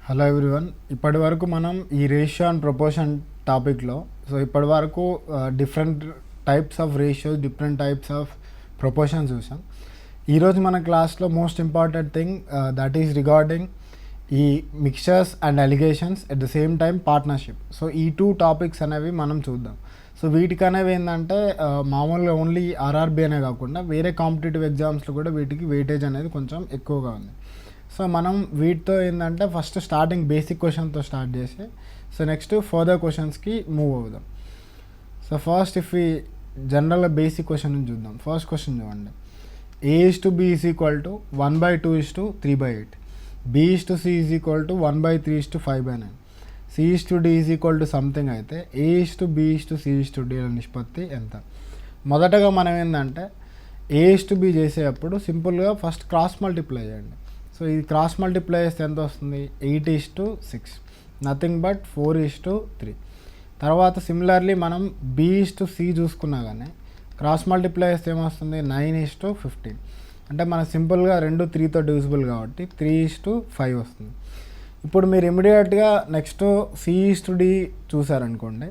Hello everyone, ఇప్పటి వరకు మనం ఈ రేషియో అండ్ ప్రపోర్షన్ టాపిక్లో ఇప్పటి వరకు different types of ratios, different types of proportions చూసాం. ఈరోజు మన క్లాస్లో most important thing that is regarding ఈ mixtures and alligations at the same time partnership. ఈ టూ టాపిక్స్ అనేవి మనం చూద్దాం. వీటికి అనేవి ఏంటంటే మామూలుగా ఓన్లీ ఆర్ఆర్బీ అనే కాకుండా వేరే కాంపిటేటివ్ ఎగ్జామ్స్లో కూడా వీటికి వెయిటేజ్ అనేది కొంచెం ఎక్కువగా ఉంది. మనం వీటితో ఏంటంటే ఫస్ట్ స్టార్టింగ్ బేసిక్ క్వశ్చన్తో స్టార్ట్ చేసి నెక్స్ట్ ఫర్దర్ క్వశ్చన్స్కి మూవ్ అవుదాం. ఫస్ట్ ఇఫ్ ఈ జనరల్గా బేసిక్ క్వశ్చన్ చూద్దాం. ఫస్ట్ క్వశ్చన్ చూడండి. A/B is equal to 1/2:3/8, B/C is equal to 1/3:5/9, C/D is equal to something అయితే A/B/C/D నిష్పత్తి ఎంత? మొదటగా మనం ఏంటంటే A/B చేసేటప్పుడు సింపుల్గా ఫస్ట్ క్రాస్ మల్టిప్లై చేయండి. ఇది క్రాస్ మల్టిప్లై చేస్తే ఎంత వస్తుంది? 8:6, నథింగ్ బట్ 4:3. తర్వాత సిమిలర్లీ మనం B/C చూసుకున్నా కానీ క్రాస్ మల్టిప్లై చేస్తే ఏమొస్తుంది? 9:15. అంటే మనకు సింపుల్గా 2 3తో డివిజిబుల్ కాబట్టి 3:5 వస్తుంది. ఇప్పుడు మీరు ఇమీడియట్గా నెక్స్ట్ C/D చూసారనుకోండి.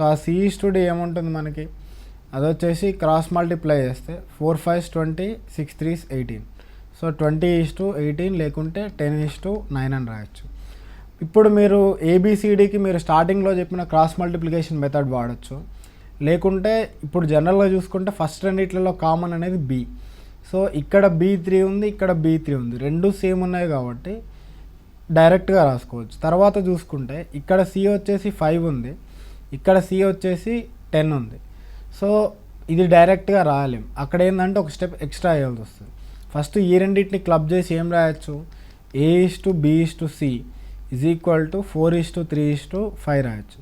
ఆ C/D ఏముంటుంది మనకి? అది వచ్చేసి క్రాస్ మల్టిప్లై చేస్తే 4 5s 20, 6 3s 18. 20:18 లేకుంటే 10:9 అని రాయొచ్చు. ఇప్పుడు మీరు ABCDకి మీరు స్టార్టింగ్లో చెప్పిన క్రాస్ మల్టిప్లికేషన్ మెథడ్ వాడచ్చు. లేకుంటే ఇప్పుడు జనరల్గా చూసుకుంటే ఫస్ట్ రెండిట్లలో కామన్ అనేది B. ఇక్కడ B3 ఉంది, ఇక్కడ B3 ఉంది, రెండు సేమ్ ఉన్నాయి కాబట్టి డైరెక్ట్గా రాసుకోవచ్చు. తర్వాత చూసుకుంటే ఇక్కడ C వచ్చేసి 5 ఉంది, ఇక్కడ C వచ్చేసి 10 ఉంది. ఇది డైరెక్ట్గా రాయలేం. అక్కడ ఏంటంటే ఒక స్టెప్ ఎక్స్ట్రా వేయాల్సి వస్తుంది. ఫస్ట్ ఈ రెండింటిని క్లబ్ చేసి ఏం రాయొచ్చు? A/B/C ఈజ్ ఈక్వల్ టు 4:3:5 రాయొచ్చు.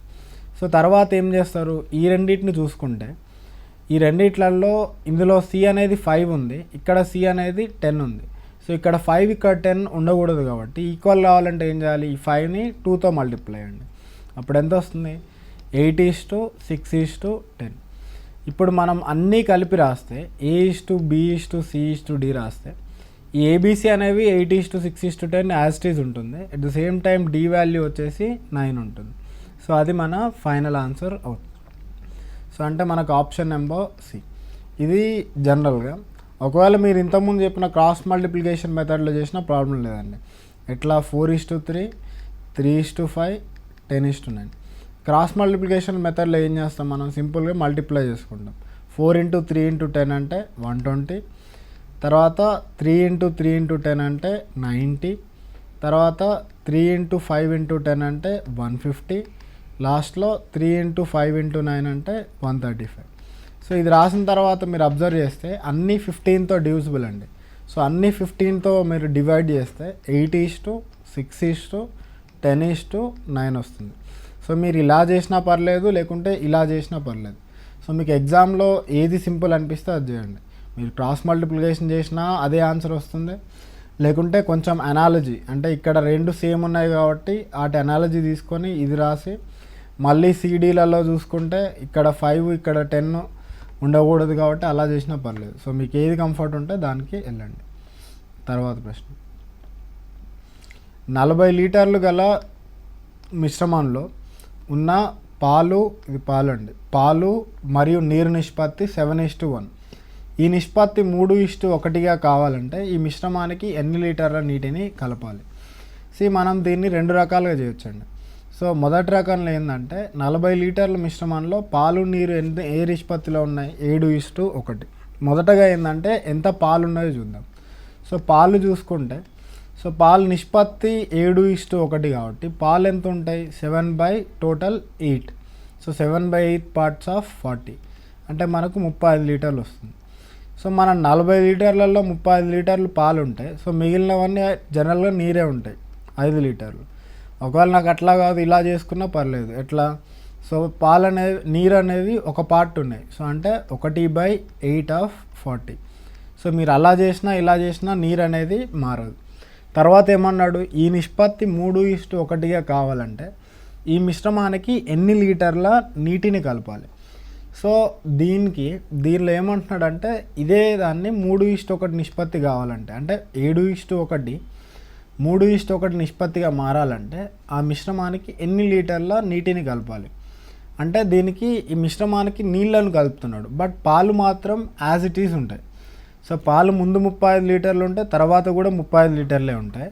తర్వాత ఏం చేస్తారు? ఈ రెండింటిని చూసుకుంటే ఈ రెండిట్లలో ఇందులో C అనేది 5 ఉంది, ఇక్కడ C అనేది 10 ఉంది. ఇక్కడ 5 ఇక్కడ 10 ఉండకూడదు కాబట్టి ఈక్వల్ కావాలంటే ఏం చేయాలి? ఈ 5ని 2తో మల్టిప్లై చేయండి. అప్పుడు ఎంత వస్తుంది? 8:6:10. ఇప్పుడు మనం అన్నీ కలిపి రాస్తే A/B/C/D రాస్తే ఈ ABC అనేవి 8:6:10 యాజ్ ఇట్ ఈజ్ ఉంటుంది. At the same time D value వచ్చేసి 9 ఉంటుంది. అది మన ఫైనల్ ఆన్సర్ అవుతుంది. అంటే మనకు ఆప్షన్ నెంబర్ C. ఇది జనరల్గా ఒకవేళ మీరు ఇంతకుముందు చెప్పిన క్రాస్ మల్టిప్లికేషన్ మెథడ్లో చేసిన ప్రాబ్లం లేదండి. ఎట్లా? 4:3, 3:5, 10:9. క్రాస్ మల్టిప్లికేషన్ మెథడ్లో ఏం చేస్తాం? మనం సింపుల్గా మల్టిప్లై చేసుకుంటాం. 4 × 3 × 10 అంటే 120, తర్వాత 3 × 3 × 10 అంటే 90, తర్వాత 3 × 5 × 10 అంటే 150, లాస్ట్లో 3 × 5 × 9 అంటే 135. ఇది రాసిన తర్వాత మీరు అబ్జర్వ్ చేస్తే అన్నీ 15తో డివిజిబుల్ అండి. అన్నీ 15తో మీరు డివైడ్ చేస్తే 8:6:10:9 వస్తుంది. మీరు ఇలా చేసినా పర్లేదు, లేకుంటే ఇలా చేసినా పర్లేదు. మీకు ఎగ్జామ్లో ఏది సింపుల్ అనిపిస్తే అది చేయండి. మీరు క్రాస్ మల్టిప్లికేషన్ చేసినా అదే ఆన్సర్ వస్తుంది, లేకుంటే కొంచెం అనాలజీ అంటే ఇక్కడ రెండు సేమ్ ఉన్నాయి కాబట్టి వాటి అనాలజీ తీసుకొని ఇది రాసి మళ్ళీ CDలలో చూసుకుంటే ఇక్కడ 5 ఇక్కడ 10 ఉండకూడదు కాబట్టి అలా చేసినా పర్లేదు. మీకు ఏది కంఫర్ట్ ఉంటే దానికి వెళ్ళండి. తర్వాత ప్రశ్న. 40 లీటర్లు గల మిశ్రమంలో ఉన్న పాలు, ఇది పాలు అండి, పాలు మరియు నీరు నిష్పత్తి 7:1. ఈ నిష్పత్తి 3:1గా కావాలంటే ఈ మిశ్రమానికి ఎన్ని లీటర్ల నీటిని కలపాలి? మనం దీన్ని రెండు రకాలుగా చేయొచ్చండి. మొదటి రకంలో ఏంటంటే 40 లీటర్ల మిశ్రమంలో పాలు నీరు ఏ నిష్పత్తిలో ఉన్నాయి? 7:1. మొదటగా ఏంటంటే ఎంత పాలు ఉన్నాయో చూద్దాం. పాలు చూసుకుంటే పాలు నిష్పత్తి 7:1 కాబట్టి పాలు ఎంత ఉంటాయి? 7/8. 7/8 పార్ట్స్ ఆఫ్ 40 అంటే మనకు 35 లీటర్లు వస్తుంది. మనం 40 లీటర్లలో 35 లీటర్లు పాలు ఉంటాయి. మిగిలినవన్నీ జనరల్గా నీరే ఉంటాయి, 5 లీటర్లు. ఒకవేళ నాకు అట్లా కాదు, ఇలా చేసుకున్నా పర్లేదు. ఎట్లా? పాలు అనేది, నీరు అనేది ఒక పార్ట్ ఉన్నాయి. అంటే 1/8 ఆఫ్ 40. మీరు అలా చేసినా ఇలా చేసినా నీరు అనేది మారదు. తర్వాత ఏమన్నాడు? ఈ నిష్పత్తి 3:1గా కావాలంటే ఈ మిశ్రమానికి ఎన్ని లీటర్ల నీటిని కలపాలి? దీనిలో ఏమంటున్నాడంటే ఇదే దాన్ని 3:1 నిష్పత్తి కావాలంటే అంటే 7:1 3:1 నిష్పత్తిగా మారాలంటే ఆ మిశ్రమానికి ఎన్ని లీటర్ల నీటిని కలపాలి. అంటే దీనికి ఈ మిశ్రమానికి నీళ్ళను కలుపుతున్నాడు, బట్ పాలు మాత్రం యాజ్ ఇట్ ఈజ్ ఉంటాయి. సో పాలు ముందు 35 లీటర్లు ఉంటాయి, తర్వాత కూడా 35 లీటర్లే ఉంటాయి.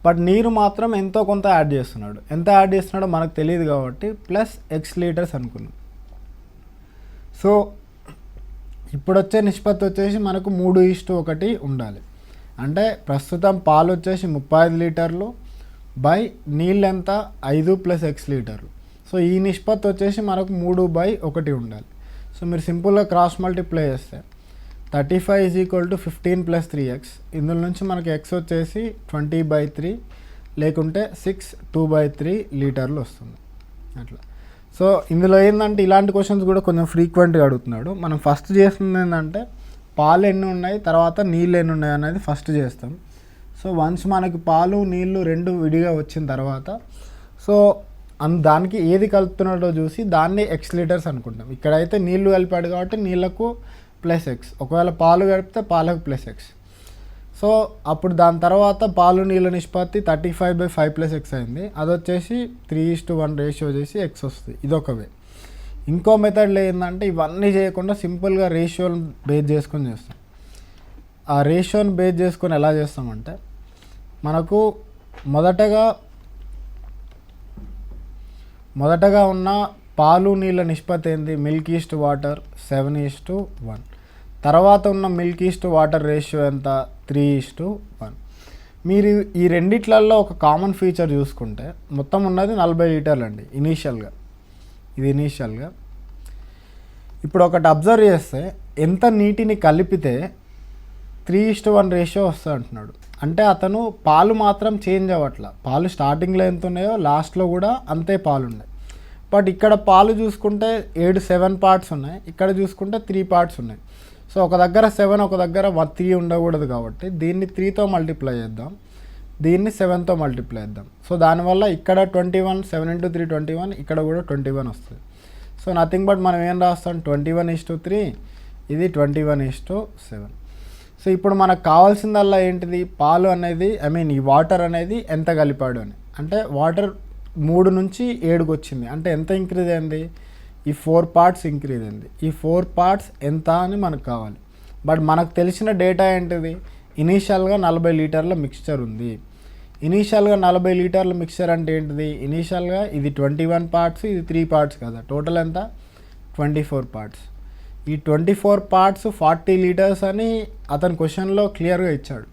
బట్ నీరు మాత్రం ఎంతో కొంత యాడ్ చేస్తున్నాడు. ఎంత యాడ్ చేస్తున్నాడో మనకు తెలియదు కాబట్టి ప్లస్ X లీటర్స్ అనుకున్నాం. సో ఇప్పుడు వచ్చే నిష్పత్తి వచ్చేసి మనకు 3:1 ఉండాలి. అంటే ప్రస్తుతం పాలు వచ్చేసి 35 లీటర్లు బై నీళ్ళు ఎంత 5 + X లీటర్లు. సో ఈ నిష్పత్తి వచ్చేసి మనకు 3/1 ఉండాలి. సో మీరు సింపుల్గా క్రాస్ మల్టిప్లై చేస్తే 35 = 15 + 3x. ఇందులో నుంచి మనకి x వచ్చేసి 20/3 లేకుంటే 6 2/3 లీటర్లు వస్తుంది అట్లా. సో ఇందులో ఏంటంటే ఇలాంటి క్వశ్చన్స్ కూడా కొంచెం ఫ్రీక్వెంట్గా అడుగుతున్నాడు. మనం ఫస్ట్ చేస్తుంది ఏంటంటే పాలు ఎన్ని ఉన్నాయి, తర్వాత నీళ్ళు ఎన్ని ఉన్నాయి అనేది ఫస్ట్ చేస్తాం. సో వన్స్ మనకి పాలు నీళ్ళు రెండు విడిగా వచ్చిన తర్వాత సో దానికి ఏది కలుపుతున్నాడో చూసి దాన్ని X లీటర్స్ అనుకుంటాం. ఇక్కడైతే నీళ్ళు కలిపాడు కాబట్టి నీళ్ళకు +X, ఒకవేళ పాలు కలిపితే పాలకు +X. సో అప్పుడు దాని తర్వాత పాలు నీళ్ళ నిష్పత్తి 35/5 + X అయింది. అది వచ్చేసి 3:1 రేషియో చేసి X వస్తుంది. ఇదొక వే. ఇంకో మెథడ్లో ఏంటంటే ఇవన్నీ చేయకుండా సింపుల్గా రేషియోని బేస్ చేసుకొని చేస్తాం. ఆ రేషియోని బేస్ చేసుకొని ఎలా చేస్తామంటే మనకు మొదటగా ఉన్న పాలు నీళ్ళ నిష్పత్తి ఏంది, మిల్క్ ఈస్ట్ వాటర్ 7:1. తర్వాత ఉన్న మిల్క్ ఈస్ట్ వాటర్ రేషియో ఎంత 3:1. మీరు ఈ రెండిట్లలో ఒక కామన్ ఫీచర్ చూసుకుంటే మొత్తం ఉన్నది 40 లీటర్లు అండి ఇనీషియల్గా. ఇప్పుడు ఒకటి అబ్జర్వ్ చేస్తే ఎంత నీటిని కలిపితే 3:1 రేషియో వస్తుంది అంటున్నాడు. అంటే అతను పాలు మాత్రం చేంజ్ అవ్వట్లా. పాలు స్టార్టింగ్లో ఎంత ఉన్నాయో లాస్ట్లో కూడా అంతే పాలు ఉన్నాయి. బట్ ఇక్కడ పాలు చూసుకుంటే 7 పార్ట్స్ ఉన్నాయి, ఇక్కడ చూసుకుంటే 3 పార్ట్స్ ఉన్నాయి. సో ఒక దగ్గర 7 ఒక దగ్గర 3 ఉండకూడదు కాబట్టి దీన్ని 3తో మల్టిప్లై చేద్దాం, దీన్ని 7తో మల్టిప్లై చేద్దాం. సో దానివల్ల ఇక్కడ 21, 7 × 3 21, ఇక్కడ కూడా 21 వస్తుంది. సో నథింగ్ బట్ మనం ఏం రాస్తాం 21:3, ఇది 21:7. సో ఇప్పుడు మనకు కావాల్సిందల్లా ఏంటిది, పాలు అనేది ఈ వాటర్ అనేది ఎంత కలిపాడు అని. అంటే వాటర్ 3 నుంచి 7కి వచ్చింది, అంటే ఎంత ఇంక్రీజ్ అయింది, ఈ 4 పార్ట్స్ ఇంక్రీజ్ అయింది. ఈ 4 పార్ట్స్ ఎంత అని మనకు కావాలి. బట్ మనకు తెలిసిన డేటా ఏంటిది, ఇనీషియల్గా 40 లీటర్ల మిక్స్చర్ ఉంది. ఇనీషియల్గా 40 లీటర్ల మిక్స్చర్ అంటే ఏంటిది, ఇనీషియల్గా ఇది 21 పార్ట్స్, ఇది 3 పార్ట్స్ కదా, టోటల్ ఎంత 24 పార్ట్స్. ఈ 24 పార్ట్స్ 40 లీటర్స్ అని అతని క్వశ్చన్లో క్లియర్గా ఇచ్చాడు.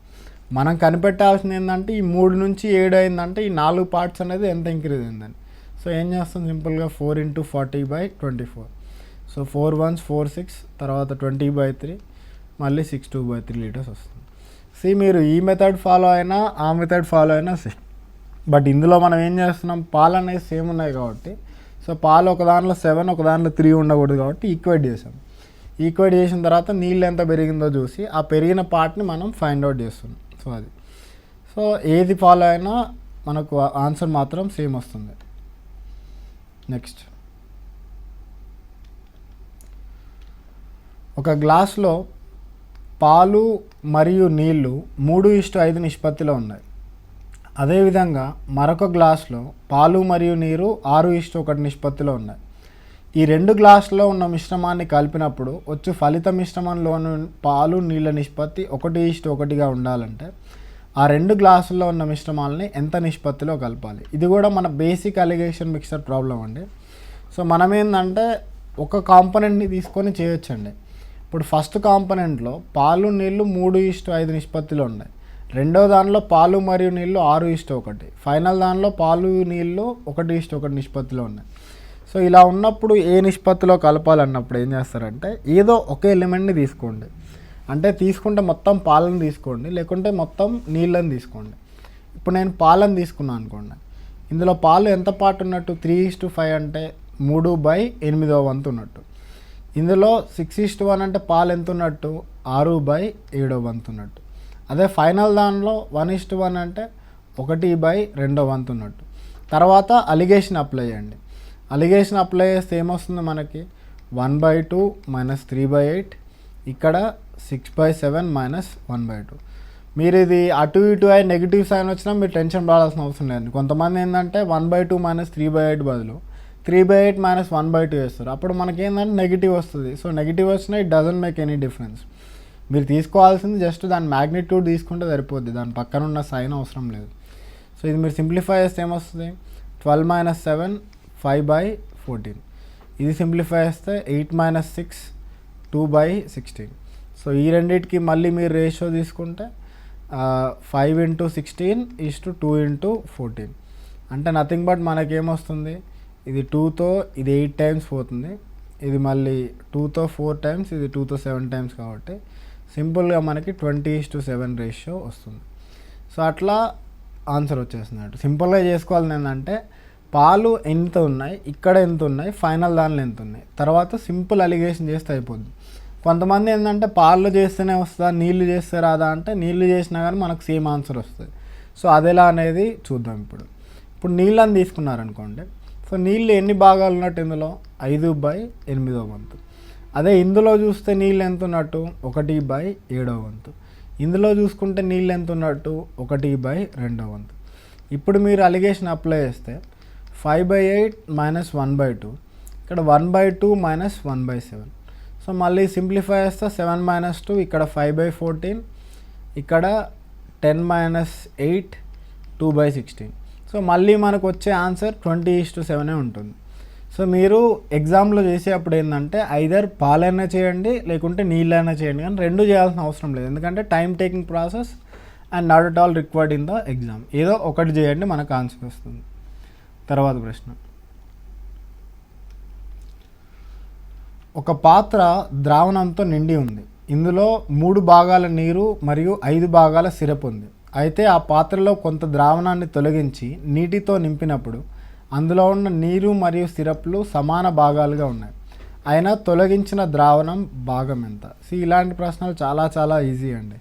మనం కనిపెట్టాల్సింది ఏంటంటే ఈ 3 నుంచి 7 అయిందంటే ఈ 4 పార్ట్స్ అనేది ఎంత ఇంక్రీజ్ అయిందని. సో ఏం చేస్తాం సింపుల్గా 4 × 40/24. సో 4 1s 4 6, తర్వాత 20/3, మళ్ళీ 6 2/3 లీటర్స్ వస్తుంది. మీరు ఈ మెథడ్ ఫాలో అయినా ఆ మెథడ్ ఫాలో అయినా సేమ్. బట్ ఇందులో మనం ఏం చేస్తున్నాం, పాలు అనేది సేమ్ ఉన్నాయి కాబట్టి సో పాలు ఒక దాంట్లో 7 ఒక దాంట్లో 3 ఉండకూడదు కాబట్టి ఈక్వేట్ చేసాం. ఈక్వేట్ చేసిన తర్వాత నీళ్ళు ఎంత పెరిగిందో చూసి ఆ పెరిగిన పార్ట్ని మనం ఫైండ్ అవుట్ చేస్తున్నాం. సో ఏది ఫాలో అయినా మనకు ఆన్సర్ మాత్రం సేమ్ వస్తుంది. నెక్స్ట్, ఒక గ్లాస్లో పాలు మరియు నీళ్ళు 3:5 నిష్పత్తిలో ఉన్నాయి. అదేవిధంగా మరొక గ్లాస్లో పాలు మరియు నీరు 6:1 నిష్పత్తిలో ఉన్నాయి. ఈ 2 గ్లాసుల్లో ఉన్న మిశ్రమాన్ని కలిపినప్పుడు వచ్చే ఫలిత మిశ్రమంలోని పాలు నీళ్ళ నిష్పత్తి 1:1గా ఉండాలంటే ఆ 2 గ్లాసుల్లో ఉన్న మిశ్రమాలని ఎంత నిష్పత్తిలో కలపాలి. ఇది కూడా మన బేసిక్ అలిగేషన్ మిక్సర్ ప్రాబ్లం అండి. సో మనం ఏంటంటే ఒక కాంపోనెంట్ని తీసుకొని చేయొచ్చండి. ఇప్పుడు ఫస్ట్ కాంపోనెంట్లో పాలు నీళ్ళు 3:5 నిష్పత్తిలో ఉన్నాయి. రెండో దానిలో పాలు మరియు నీళ్ళు 6:1. ఫైనల్ దానిలో పాలు నీళ్ళు 1:1 నిష్పత్తిలో ఉన్నాయి. సో ఇలా ఉన్నప్పుడు ఏ నిష్పత్తిలో కలపాలన్నప్పుడు ఏం చేస్తారంటే ఏదో ఒక ఎలిమెంట్ని తీసుకోండి. అంటే తీసుకుంటే మొత్తం పాలను తీసుకోండి, లేకుంటే మొత్తం నీళ్ళని తీసుకోండి. ఇప్పుడు నేను పాలను తీసుకున్నాను అనుకోండి, ఇందులో పాలు ఎంత పార్ట్ ఉన్నట్టు 3:5 అంటే 3/8వ వంతు ఉన్నట్టు. ఇందులో 6:1 అంటే పాలు ఎంత ఉన్నట్టు 6/7వ వంతు ఉన్నట్టు. అదే ఫైనల్ దానిలో 1:1 అంటే 1/2వ వంతు ఉన్నట్టు. తర్వాత అలిగేషన్ అప్లై చేయండి. అలిగేషన్ అప్లై చేస్తే ఏమొస్తుంది మనకి 1/2 - 3/8, ఇక్కడ 6/7 - 1/2. మీరు ఇది అటు ఇటు అయి నెగిటివ్ సైన్ వచ్చినా మీరు టెన్షన్ పడాల్సిన అవసరం లేదు. కొంతమంది ఏంటంటే 1/2 మైనస్ 3/8 బదులు 3/8 మైనస్ 1/2 వేస్తారు. అప్పుడు మనకి ఏంటంటే నెగిటివ్ వస్తుంది. సో నెగిటివ్ వచ్చినా it doesn't make any difference. మీరు తీసుకోవాల్సింది జస్ట్ దాని మ్యాగ్నిట్యూడ్ తీసుకుంటే సరిపోద్ది, దాని పక్కన ఉన్న సైన్ అవసరం లేదు. సో ఇది మీరు సింప్లిఫై చేస్తే ఏమొస్తుంది, 12 మైనస్ 7 5/14. ఇది సింప్లిఫై చేస్తే 8 మైనస్ 6 2/16. సో ఈ రెండింటికి మళ్ళీ మీరు రేషియో తీసుకుంటే 5 ఇంటూ 16 ఈజ్ టు 2 ఇంటూ 14. అంటే నథింగ్ బట్ మనకేమొస్తుంది, ఇది 2తో ఇది 8 టైమ్స్ పోతుంది, ఇది మళ్ళీ 2తో 4 టైమ్స్, ఇది 2తో 7 టైమ్స్. కాబట్టి సింపుల్గా మనకి 20:7 రేషియో వస్తుంది. సో అట్లా ఆన్సర్ వచ్చేస్తున్నట్టు. సింపుల్గా చేసుకోవాలని ఏంటంటే పాలు ఎంత ఉన్నాయి, ఇక్కడ ఎంత ఉన్నాయి, ఫైనల్ దానిలో ఎంత ఉన్నాయి, తర్వాత సింపుల్ అలిగేషన్ చేస్తే అయిపోద్ది. కొంతమంది ఏంటంటే పాలు చేస్తేనే వస్తుందా, నీళ్ళు చేస్తే రాదా అంటే నీళ్ళు చేసినా కానీ మనకు సేమ్ ఆన్సర్ వస్తుంది. సో అది ఎలా అనేది చూద్దాం. ఇప్పుడు నీళ్ళని తీసుకున్నారనుకోండి. సో నీళ్ళు ఎన్ని భాగాలు ఉన్నట్టు ఇందులో 5/8 అదే ఇందులో చూస్తే నీళ్ళు ఎంత ఉన్నట్టు 1/7. ఇందులో చూసుకుంటే నీళ్ళు ఎంత ఉన్నట్టు 1/2. ఇప్పుడు మీరు అలిగేషన్ అప్లై చేస్తే 5/8 మైనస్ 1/2, ఇక్కడ 1/2 మైనస్ 1/7. సో మళ్ళీ సింప్లిఫై చేస్తే 7 మైనస్ 2, ఇక్కడ 5/14, ఇక్కడ 10 మైనస్ 8 2/16. సో మళ్ళీ మనకు వచ్చే ఆన్సర్ 20:7 ఉంటుంది. సో మీరు ఎగ్జామ్లో చేసేటప్పుడు ఏంటంటే ఐదర్ పాలైనా చేయండి లేకుంటే నీళ్ళైనా చేయండి, కానీ రెండు చేయాల్సిన అవసరం లేదు. ఎందుకంటే time taking process and not at all required in the exam. ఏదో ఒకటి చేయండి, మనకు ఆన్సర్ వస్తుంది. తర్వాత ప్రశ్న, ఒక పాత్ర ద్రావణంతో నిండి ఉంది. ఇందులో 3 భాగాల నీరు మరియు 5 భాగాల సిరప్ ఉంది. అయితే ఆ పాత్రలో కొంత ద్రావణాన్ని తొలగించి నీటితో నింపినప్పుడు అందులో ఉన్న నీరు మరియు సిరప్లు సమాన భాగాలుగా ఉన్నాయి. అయినా తొలగించిన ద్రావణం భాగం ఎంత? ఇలాంటి ప్రశ్నలు చాలా చాలా ఈజీ అండి.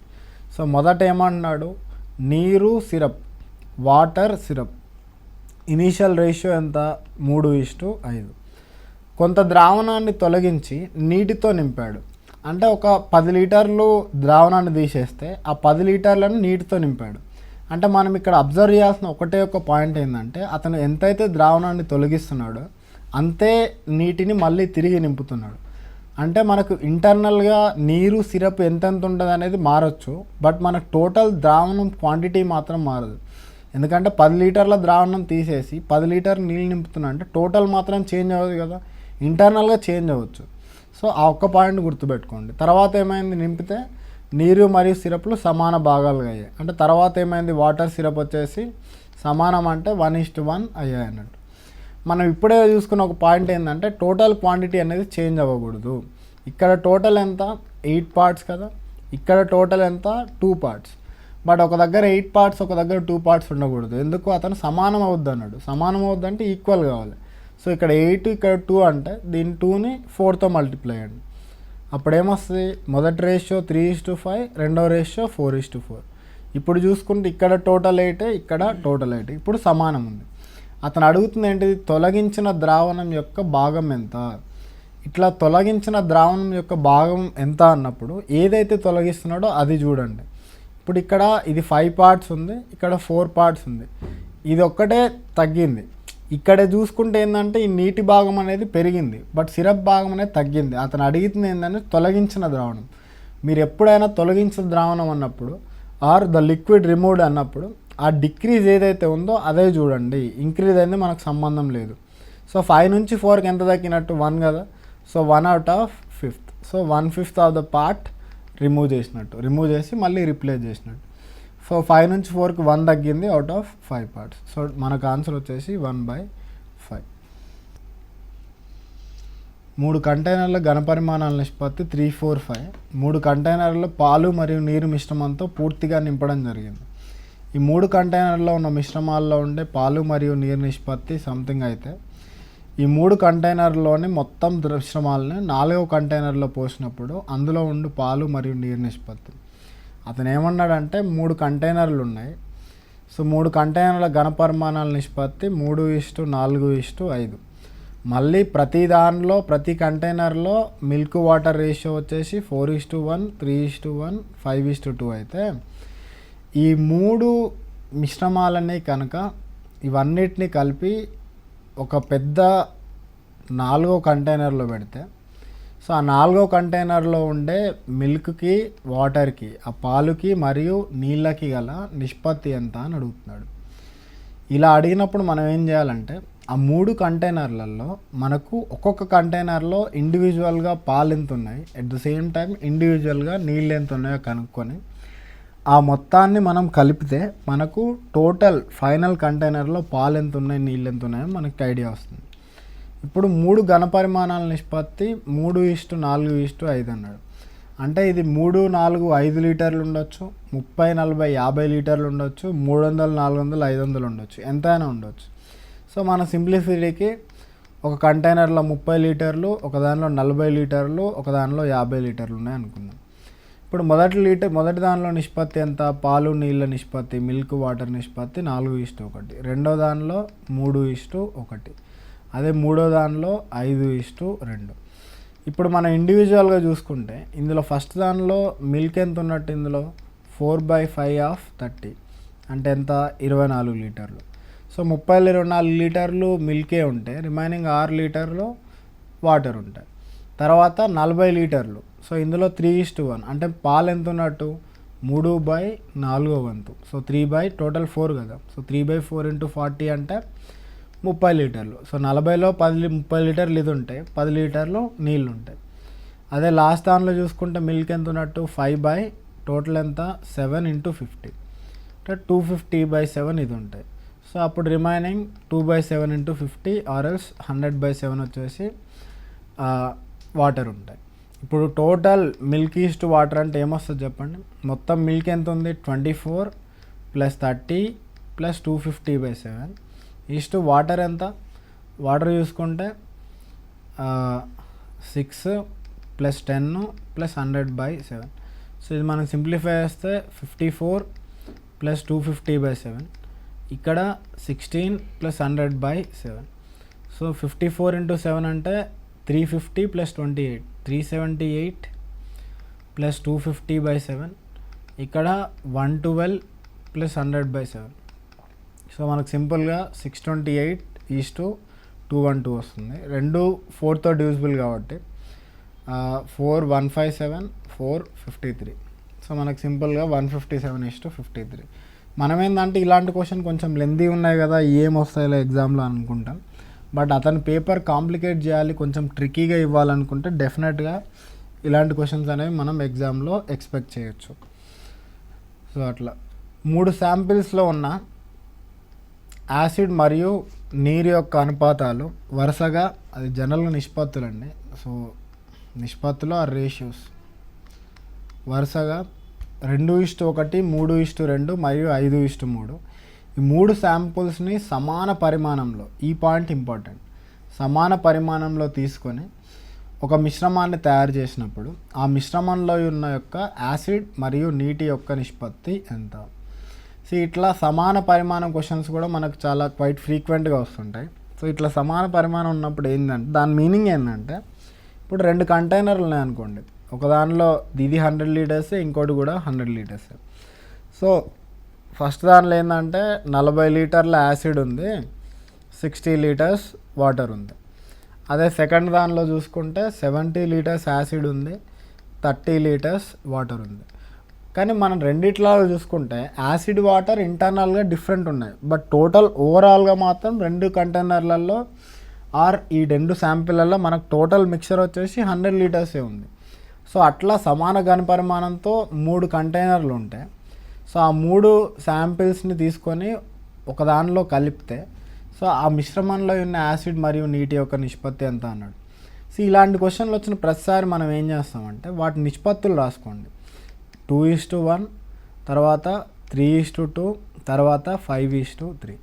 సో మొదట ఏమన్నాడు, నీరు syrup, water syrup, initial ratio ఎంత 3:5. కొంత ద్రావణాన్ని తొలగించి నీటితో నింపాడు. అంటే ఒక 10 లీటర్లు ద్రావణాన్ని తీసేస్తే ఆ 10 లీటర్లను నీటితో నింపాడు. అంటే మనం ఇక్కడ అబ్జర్వ్ చేయాల్సిన ఒకటే ఒక పాయింట్ ఏంటంటే అతను ఎంతైతే ద్రావణాన్ని తొలగిస్తున్నాడో అంతే నీటిని మళ్ళీ తిరిగి నింపుతున్నాడు. అంటే మనకు ఇంటర్నల్గా నీరు సిరప్ ఎంతెంత ఉంటుంది అనేది మారచ్చు, బట్ మనకు టోటల్ ద్రావణం క్వాంటిటీ మాత్రం మారదు. ఎందుకంటే 10 లీటర్ల ద్రావణం తీసేసి 10 లీటర్లు నీళ్ళు నింపుతున్నా అంటే టోటల్ మాత్రం చేంజ్ అవ్వదు కదా, ఇంటర్నల్గా చేంజ్ అవ్వచ్చు. సో ఆ ఒక్క పాయింట్ గుర్తుపెట్టుకోండి. తర్వాత ఏమైంది, నింపితే నీరు మరియు సిరప్లు సమాన భాగాలుగా అయ్యాయి. అంటే తర్వాత ఏమైంది, వాటర్ సిరప్ వచ్చేసి సమానం అంటే 1:1 అయ్యాయి అన్నట్టు. మనం ఇప్పుడే చూసుకున్న ఒక పాయింట్ ఏంటంటే టోటల్ క్వాంటిటీ అనేది చేంజ్ అవ్వకూడదు. ఇక్కడ టోటల్ ఎంత 8 పార్ట్స్ కదా, ఇక్కడ టోటల్ ఎంత 2 పార్ట్స్. బట్ ఒక దగ్గర 8 పార్ట్స్ ఒక దగ్గర 2 పార్ట్స్ ఉండకూడదు. ఎందుకు, అతను సమానం అవుద్ది అన్నాడు. సమానం అవుద్ది అంటే ఈక్వల్ కావాలి. సో ఇక్కడ 8 ఇక్కడ 2 అంటే దీని 2ని 4తో మల్టిప్లై అండి. అప్పుడు ఏమొస్తుంది, మొదటి రేషియో 3:5, రెండో రేషియో 4:4. ఇప్పుడు చూసుకుంటే ఇక్కడ టోటల్ 8, ఇక్కడ టోటల్ 8. ఇప్పుడు సమానం ఉంది. అతను అడుగుతుంది ఏంటిది, తొలగించిన ద్రావణం యొక్క భాగం ఎంత. ఇట్లా తొలగించిన ద్రావణం యొక్క భాగం ఎంత అన్నప్పుడు ఏదైతే తొలగిస్తున్నాడో అది చూడండి. ఇప్పుడు ఇక్కడ ఇది 5 పార్ట్స్ ఉంది, ఇక్కడ 4 పార్ట్స్ ఉంది. ఇది ఒక్కటే తగ్గింది. ఇక్కడ చూసుకుంటే ఏంటంటే ఈ నీటి భాగం అనేది పెరిగింది, బట్ సిరప్ భాగం అనేది తగ్గింది. అతను అడుగుతుంది ఏంటంటే తొలగించిన ద్రావణం. మీరు ఎప్పుడైనా తొలగించిన ద్రావణం అన్నప్పుడు ఆర్ ద లిక్విడ్ రిమూవ్డ్ అన్నప్పుడు ఆ డిక్రీజ్ ఏదైతే ఉందో అదే చూడండి, ఇంక్రీజ్ అయితే మనకు సంబంధం లేదు. సో 5 నుంచి 4కి ఎంత తగ్గినట్టు 1 కదా, so 1/5. So 1/5 of the part remove చేసినట్టు, రిమూవ్ చేసి మళ్ళీ రిప్లేస్ చేసినట్టు. సో 5 నుంచి 4కి 1 తగ్గింది అవుట్ ఆఫ్ 5 పార్ట్స్. సో మనకు ఆన్సర్ వచ్చేసి 1/5. 3 కంటైనర్ల ఘనపరిమాణాల నిష్పత్తి 3:4:5. 3 కంటైనర్ల పాలు మరియు నీరు మిశ్రమంతో పూర్తిగా నింపడం జరిగింది. ఈ 3 కంటైనర్లో ఉన్న మిశ్రమాల్లో ఉండే పాలు మరియు నీరు నిష్పత్తి సంథింగ్ అయితే ఈ 3 కంటైనర్లోని మొత్తం మిశ్రమాలని 4వ కంటైనర్లో పోసినప్పుడు అందులో ఉండే పాలు మరియు నీరు నిష్పత్తి. అతను ఏమన్నాడంటే 3 కంటైనర్లు ఉన్నాయి. సో 3 కంటైనర్ల ఘనపరిమాణాల నిష్పత్తి 3:4:5. మళ్ళీ ప్రతి కంటైనర్లో మిల్క్ వాటర్ రేషియో వచ్చేసి 4:1, 3:1, 5:2 అయితే ఈ 3 మిశ్రమాలని కనుక ఇవన్నిటిని కలిపి ఒక పెద్ద 4వ కంటైనర్లో పెడితే, సో ఆ 4వ కంటైనర్లో ఉండే మిల్క్కి, వాటర్కి, ఆ పాలుకి మరియు నీళ్ళకి గల నిష్పత్తి ఎంత అని అడుగుతున్నాడు. ఇలా అడిగినప్పుడు మనం ఏం చేయాలంటే ఆ 3 కంటైనర్లలో మనకు ఒక్కొక్క కంటైనర్లో ఇండివిజువల్గా పాలు ఎంత ఉన్నాయి, అట్ ద సేమ్ టైం ఇండివిజువల్గా నీళ్ళు ఎంత ఉన్నాయో కనుక్కొని ఆ మొత్తాన్ని మనం కలిపితే మనకు టోటల్ ఫైనల్ కంటైనర్లో పాలు ఎంత ఉన్నాయి, నీళ్ళు ఎంత ఉన్నాయో మనకి ఐడియా వస్తుంది. ఇప్పుడు 3 ఘనపరిమాణాల నిష్పత్తి 3:4:5 అన్నాడు. అంటే ఇది 3, 4, 5 లీటర్లు ఉండొచ్చు, 30, 40, 50 లీటర్లు ఉండొచ్చు, 300, 400, 500 ఉండొచ్చు, ఎంతైనా ఉండొచ్చు. సో మన సింప్లిసిటీకి ఒక కంటైనర్లో 30 లీటర్లు, ఒక దానిలో 40 లీటర్లు, ఒక దానిలో 50 లీటర్లు ఉన్నాయి అనుకుందాం. ఇప్పుడు మొదటి దానిలో నిష్పత్తి ఎంత, పాలు నీళ్ళ నిష్పత్తి, మిల్క్ వాటర్ నిష్పత్తి 4:1. రెండో దానిలో 3:1. అదే మూడో దానిలో 5:2. ఇప్పుడు మనం ఇండివిజువల్గా చూసుకుంటే ఇందులో ఫస్ట్ దానిలో మిల్క్ ఎంత ఉన్నట్టు, ఇందులో 4/5 ఆఫ్ 30 అంటే ఎంత, 24 లీటర్లు. సో 24 లీటర్లు మిల్కే ఉంటే రిమైనింగ్ 6 లీటర్లు వాటర్ ఉంటాయి. తర్వాత 40 లీటర్లు, సో ఇందులో 3:1 అంటే పాలు ఎంత ఉన్నట్టు, 3/4 వంతు. సో 3 టోటల్ 4 కదా, సో 3/4 × 40 అంటే 30 లీటర్లు. సో 40లో 30 లీటర్లు ఇది ఉంటాయి, 10 లీటర్లు నీళ్ళు ఉంటాయి. అదే లాస్ట్ దానిలో చూసుకుంటే మిల్క్ ఎంత ఉన్నట్టు, 5 టోటల్ ఎంత, 7 × 50 అంటే 250/7 ఇది ఉంటాయి. సో అప్పుడు రిమైనింగ్ 2/7 × 50 ఆర్ఎల్స్ 100/7 వచ్చేసి వాటర్ ఉంటాయి. ఇప్పుడు టోటల్ మిల్క్ ఈస్ట్ వాటర్ అంటే ఏమొస్తుంది చెప్పండి. మొత్తం మిల్క్ ఎంత ఉంది, 24 + 30 + 250/7 ఈస్ట్ వాటర్ ఎంత, వాటర్ చూసుకుంటే 6 + 10 + 100/7. సో ఇది మనం సింప్లిఫై చేస్తే 54 + 250/7, ఇక్కడ 16 + 100/7. సో 54 × 7 అంటే 350 + 28, 378 + 250/7, ఇక్కడ 112 + 100/7. సో మనకు సింపుల్గా 628:212 వస్తుంది. రెండు 4తో డివిజిబుల్ కాబట్టి 4 157 453. సో మనకు సింపుల్గా 157:53. మనం ఏంటంటే ఇలాంటి క్వశ్చన్ కొంచెం లెందీ ఉన్నాయి కదా, ఏం వస్తాయిలే ఎగ్జామ్లో అనుకుంటాం. బట్ అతని పేపర్ కాంప్లికేట్ చేయాలి, కొంచెం ట్రిక్కీగా ఇవ్వాలనుకుంటే డెఫినెట్గా ఇలాంటి క్వశ్చన్స్ అనేవి మనం ఎగ్జామ్లో ఎక్స్పెక్ట్ చేయొచ్చు. సో అట్లా 3 శాంపిల్స్లో ఉన్న యాసిడ్ మరియు నీరు యొక్క అనుపాతాలు వరుసగా, అది జనరల్గా నిష్పత్తులు అండి, సో నిష్పత్తులు ఆ రేషియోస్ వరుసగా 2:1, 3:2 మరియు 5:3. ఈ 3 శాంపుల్స్ని సమాన పరిమాణంలో, ఈ పాయింట్ ఇంపార్టెంట్, సమాన పరిమాణంలో తీసుకొని ఒక మిశ్రమాన్ని తయారు చేసినప్పుడు ఆ మిశ్రమంలో ఉన్న యొక్క యాసిడ్ మరియు నీటి యొక్క నిష్పత్తి ఎంత. సో ఇట్లా సమాన పరిమాణం క్వశ్చన్స్ కూడా మనకు చాలా క్వైట్ ఫ్రీక్వెంట్గా వస్తుంటాయి. సో ఇట్లా సమాన పరిమాణం ఉన్నప్పుడు ఏంటంటే దాని మీనింగ్ ఏంటంటే, ఇప్పుడు 2 కంటైనర్లు ఉన్నాయనుకోండి, ఒక దానిలో ఇది 100 లీటర్స్, ఇంకోటి కూడా 100 లీటర్స్. సో ఫస్ట్ దానిలో ఏంటంటే 40 లీటర్ల యాసిడ్ ఉంది, 60 లీటర్స్ వాటర్ ఉంది. అదే సెకండ్ దానిలో చూసుకుంటే 70 లీటర్స్ యాసిడ్ ఉంది, 30 లీటర్స్ వాటర్ ఉంది. కానీ మనం రెండిట్లో చూసుకుంటే యాసిడ్ వాటర్ ఇంటర్నల్గా డిఫరెంట్ ఉన్నాయి, బట్ టోటల్ ఓవరాల్గా మాత్రం 2 కంటైనర్లలో ఆర్ ఈ 2 శాంపిల్లలో మనకు టోటల్ మిక్చర్ వచ్చేసి 100 లీటర్సే ఉంది. సో అట్లా సమాన ఘనపరిమాణంతో 3 కంటైనర్లు ఉంటాయి. సో ఆ 3 శాంపిల్స్ని తీసుకొని ఒక దానిలో కలిపితే సో ఆ మిశ్రమంలో ఉన్న యాసిడ్ మరియు నీటి యొక్క నిష్పత్తి ఎంత అన్నాడు. సో ఇలాంటి క్వశ్చన్లు వచ్చిన ప్రతిసారి మనం ఏం చేస్తామంటే వాటి నిష్పత్తులు రాసుకోండి. 2:1, తర్వాత 3:2, తర్వాత 5:3.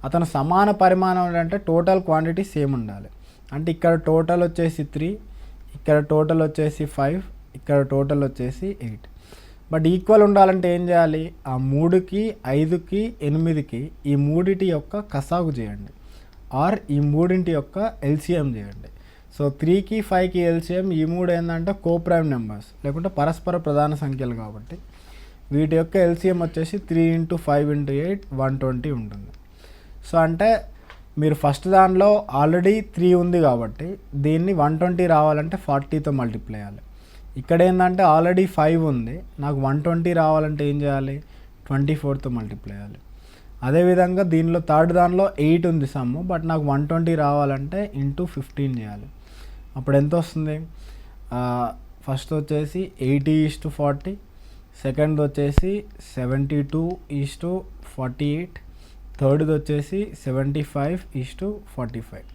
అతను సమాన పరిమాణం అంటే టోటల్ క్వాంటిటీ సేమ్ ఉండాలి. అంటే ఇక్కడ టోటల్ వచ్చేసి 3, ఇక్కడ టోటల్ వచ్చేసి 5, ఇక్కడ టోటల్ వచ్చేసి 8. బట్ ఈక్వల్ ఉండాలంటే ఏం చేయాలి, ఆ 3కి 5కి 8కి ఈ మూడిటి యొక్క కసాగు చేయండి, ఆర్ ఈ మూడింటి యొక్క ఎల్సిఎం చేయండి. సో 3కి 5కి ఎల్సిఎం, ఈ 3 ఏంటంటే కోప్రైమ్ నెంబర్స్ లేకుంటే పరస్పర ప్రధాన సంఖ్యలు కాబట్టి వీటి యొక్క ఎల్సిఎం వచ్చేసి 3x5x8 120 ఉంటుంది. సో అంటే మీరు ఫస్ట్ దానిలో ఆల్రెడీ 3 ఉంది కాబట్టి దీన్ని 120 రావాలంటే 40తో మల్టిప్లై చేయాలి. ఇక్కడ ఏంటంటే ఆల్రెడీ 5 ఉంది, నాకు 120 రావాలంటే ఏం చేయాలి, 24తో మల్టిప్లై చేయాలి. అదేవిధంగా దీనిలో థర్డ్ దానిలో 8 ఉంది సమ్ము, బట్ నాకు 120 రావాలంటే ఇంటూ 15 చేయాలి. అప్పుడు ఎంత వస్తుంది, ఫస్ట్ వచ్చేసి 80:40, సెకండ్ వచ్చేసి 72:48, థర్డ్ది వచ్చేసి 75:45.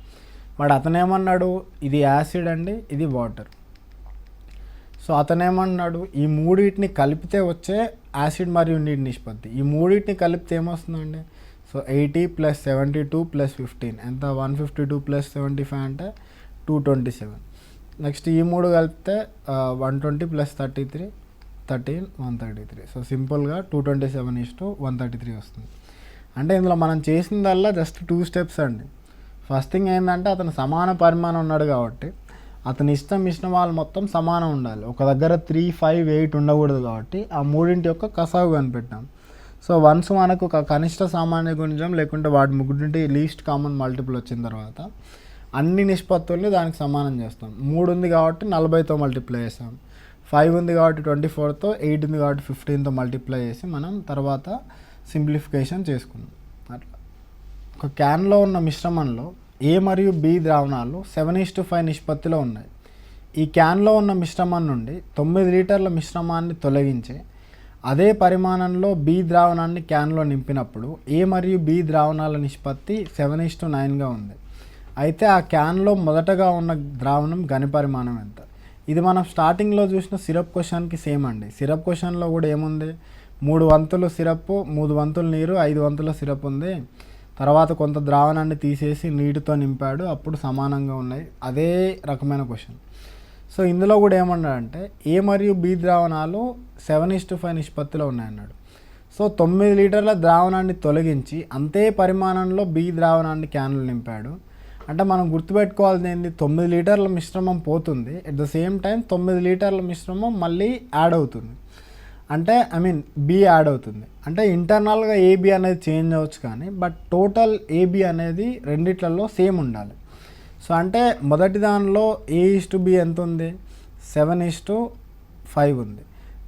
వాడు అతనేమన్నాడు, ఇది యాసిడ్ అండి, ఇది వాటర్. సో అతనేమన్నాడు, ఈ మూడింటిని కలిపితే వచ్చే యాసిడ్ మరియు నీటి నిష్పత్తి, ఈ మూడింటిని కలిపితే ఏమొస్తుందండి, సో 80 + 72 + 15 ఎంత, 152 + 75 అంటే 227. నెక్స్ట్ ఈ మూడు కలిపితే 120 + 33 13 133. సో సింపుల్గా 227:133 వస్తుంది. అంటే ఇందులో మనం చేసిందల్లా జస్ట్ 2 స్టెప్స్ అండి. ఫస్ట్ థింగ్ ఏంటంటే అతను సమాన పరిమాణం ఉన్నాడు కాబట్టి అతని మిశ్రమాలు మొత్తం సమానం ఉండాలి. ఒక దగ్గర 3, 5, 8 ఉండకూడదు కాబట్టి ఆ మూడింటి యొక్క కసాగు కనిపెట్టాం. సో వన్స్ మనకు ఒక కనిష్ట సామాన్య గుణిజం లేకుంటే వాటి ముగ్గురింటి లీస్ట్ కామన్ మల్టిపుల్ వచ్చిన తర్వాత అన్ని నిష్పత్తుల్ని దానికి సమానం చేస్తాం. 3 ఉంది కాబట్టి 40తో మల్టిప్లై చేస్తాం, 5 ఉంది కాబట్టి 24తో, 8 ఉంది కాబట్టి 15తో మల్టిప్లై చేసి మనం తర్వాత సింప్లిఫికేషన్ చేసుకున్నాం. అట్లా ఒక క్యాన్లో ఉన్న మిశ్రమంలో ఏ మరియు బి ద్రావణాలు 7:5 నిష్పత్తిలో ఉన్నాయి. ఈ క్యాన్లో ఉన్న మిశ్రమం నుండి 9 లీటర్ల మిశ్రమాన్ని తొలగించి అదే పరిమాణంలో బి ద్రావణాన్ని క్యాన్లో నింపినప్పుడు ఏ మరియు బి ద్రావణాల నిష్పత్తి 7:9గా ఉంది. అయితే ఆ క్యాన్లో మొదటగా ఉన్న ద్రావణం ఘన పరిమాణం ఎంత. ఇది మనం స్టార్టింగ్లో చూసిన సిరప్ క్వశ్చన్కి సేమ్ అండి. సిరప్ క్వశ్చన్లో కూడా ఏముంది, 3 వంతులు సిరప్, 3 వంతులు నీరు, 5 వంతుల సిరప్ ఉంది. తర్వాత కొంత ద్రావణాన్ని తీసేసి నీటితో నింపాడు, అప్పుడు సమానంగా ఉన్నాయి. అదే రకమైన క్వశ్చన్. సో ఇందులో కూడా ఏమన్నాడంటే ఏ మరియు బి ద్రావణాలు 7:5 నిష్పత్తిలో ఉన్నాయన్నాడు. సో 9 లీటర్ల ద్రావణాన్ని తొలగించి అంతే పరిమాణంలో బి ద్రావణాన్ని క్యాన్లు నింపాడు. అంటే మనం గుర్తుపెట్టుకోవాల్సింది ఏంటి, 9 లీటర్ల మిశ్రమం పోతుంది, ఎట్ ద సేమ్ టైం 9 లీటర్ల మిశ్రమం మళ్ళీ యాడ్ అవుతుంది. అంటే బి యాడ్ అవుతుంది. అంటే ఇంటర్నల్గా ఏబి అనేది చేంజ్ అవ్వచ్చు కానీ బట్ టోటల్ ఏబి అనేది రెండిట్లలో సేమ్ ఉండాలి. సో అంటే మొదటి దానిలో A:B ఎంత ఉంది, 7:5 ఉంది.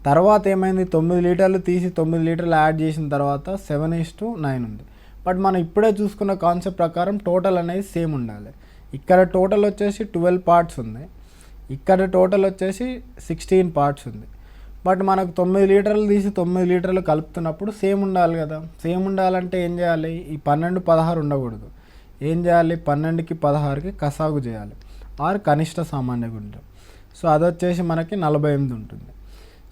తర్వాత ఏమైంది, 9 లీటర్లు తీసి 9 లీటర్లు యాడ్ చేసిన తర్వాత 7:9 ఉంది. బట్ మనం ఇప్పుడే చూసుకున్న కాన్సెప్ట్ ప్రకారం టోటల్ అనేది సేమ్ ఉండాలి. ఇక్కడ టోటల్ వచ్చేసి 12 పార్ట్స్ ఉంది, ఇక్కడ టోటల్ వచ్చేసి 16 పార్ట్స్ ఉంది. బట్ మనకు 9 లీటర్లు తీసి 9 లీటర్లు కలుపుతున్నప్పుడు సేమ్ ఉండాలి కదా. సేమ్ ఉండాలంటే ఏం చేయాలి, ఈ 12, 16 ఉండకూడదు. ఏం చేయాలి, 12కి 16కి కసాగు చేయాలి, ఆర్ కనిష్ట సామాన్య గుణిజం. సో అది వచ్చేసి మనకి 48 ఉంటుంది.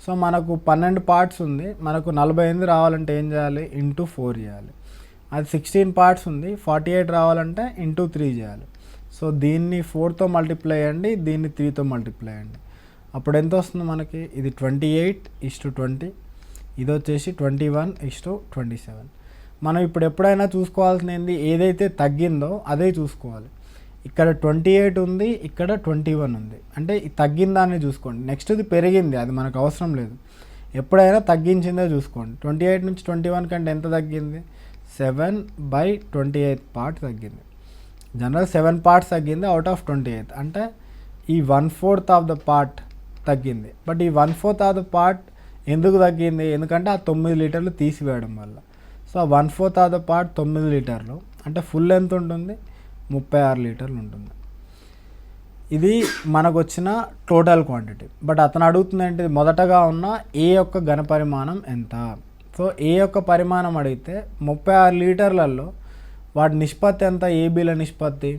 సో మనకు 12 పార్ట్స్ ఉంది, మనకు 48 రావాలంటే ఏం చేయాలి, ఇంటూ 4 చేయాలి. అది 16 పార్ట్స్ ఉంది, 48 రావాలంటే ఇంటూ 3 చేయాలి. సో దీన్ని 4తో మల్టిప్లై అయ్యండి, దీన్ని 3తో మల్టిప్లై అయ్యండి. అప్పుడు ఎంత వస్తుంది మనకి, ఇది 28:20, ఇది వచ్చేసి 21:27. మనం ఇప్పుడు ఎప్పుడైనా చూసుకోవాల్సింది ఏదైతే తగ్గిందో అదే చూసుకోవాలి. ఇక్కడ 28 ఉంది, ఇక్కడ 21 ఉంది, అంటే తగ్గిన దాన్ని చూసుకోండి. నెక్స్ట్ ఇది పెరిగింది, అది మనకు అవసరం లేదు. ఎప్పుడైనా తగ్గించిందే చూసుకోండి. 28 నుంచి 21 కంటే ఎంత తగ్గింది, 7/28 పార్ట్ తగ్గింది. జనరల్ 7 పార్ట్స్ తగ్గింది అవుట్ ఆఫ్ 28, అంటే ఈ 1/4 ఆఫ్ ద పార్ట్ తగ్గింది. బట్ ఈ 1/4 ఆఫ్ ద పార్ట్ ఎందుకు తగ్గింది, ఎందుకంటే ఆ 9 లీటర్లు తీసివేయడం వల్ల. సో ఆ 1/4 ఆఫ్ ద పార్ట్ 9 లీటర్లు అంటే ఫుల్ ఎంత ఉంటుంది, 36 లీటర్లు ఉంటుంది. ఇది మనకు వచ్చిన టోటల్ క్వాంటిటీ. బట్ అతను అడుగుతుంది ఏంటి, మొదటగా ఉన్న ఏ యొక్క ఘన పరిమాణం ఎంత. సో ఏ యొక్క పరిమాణం అడిగితే 36 లీటర్లలో వాటి నిష్పత్తి ఎంత, ఏబీల నిష్పత్తి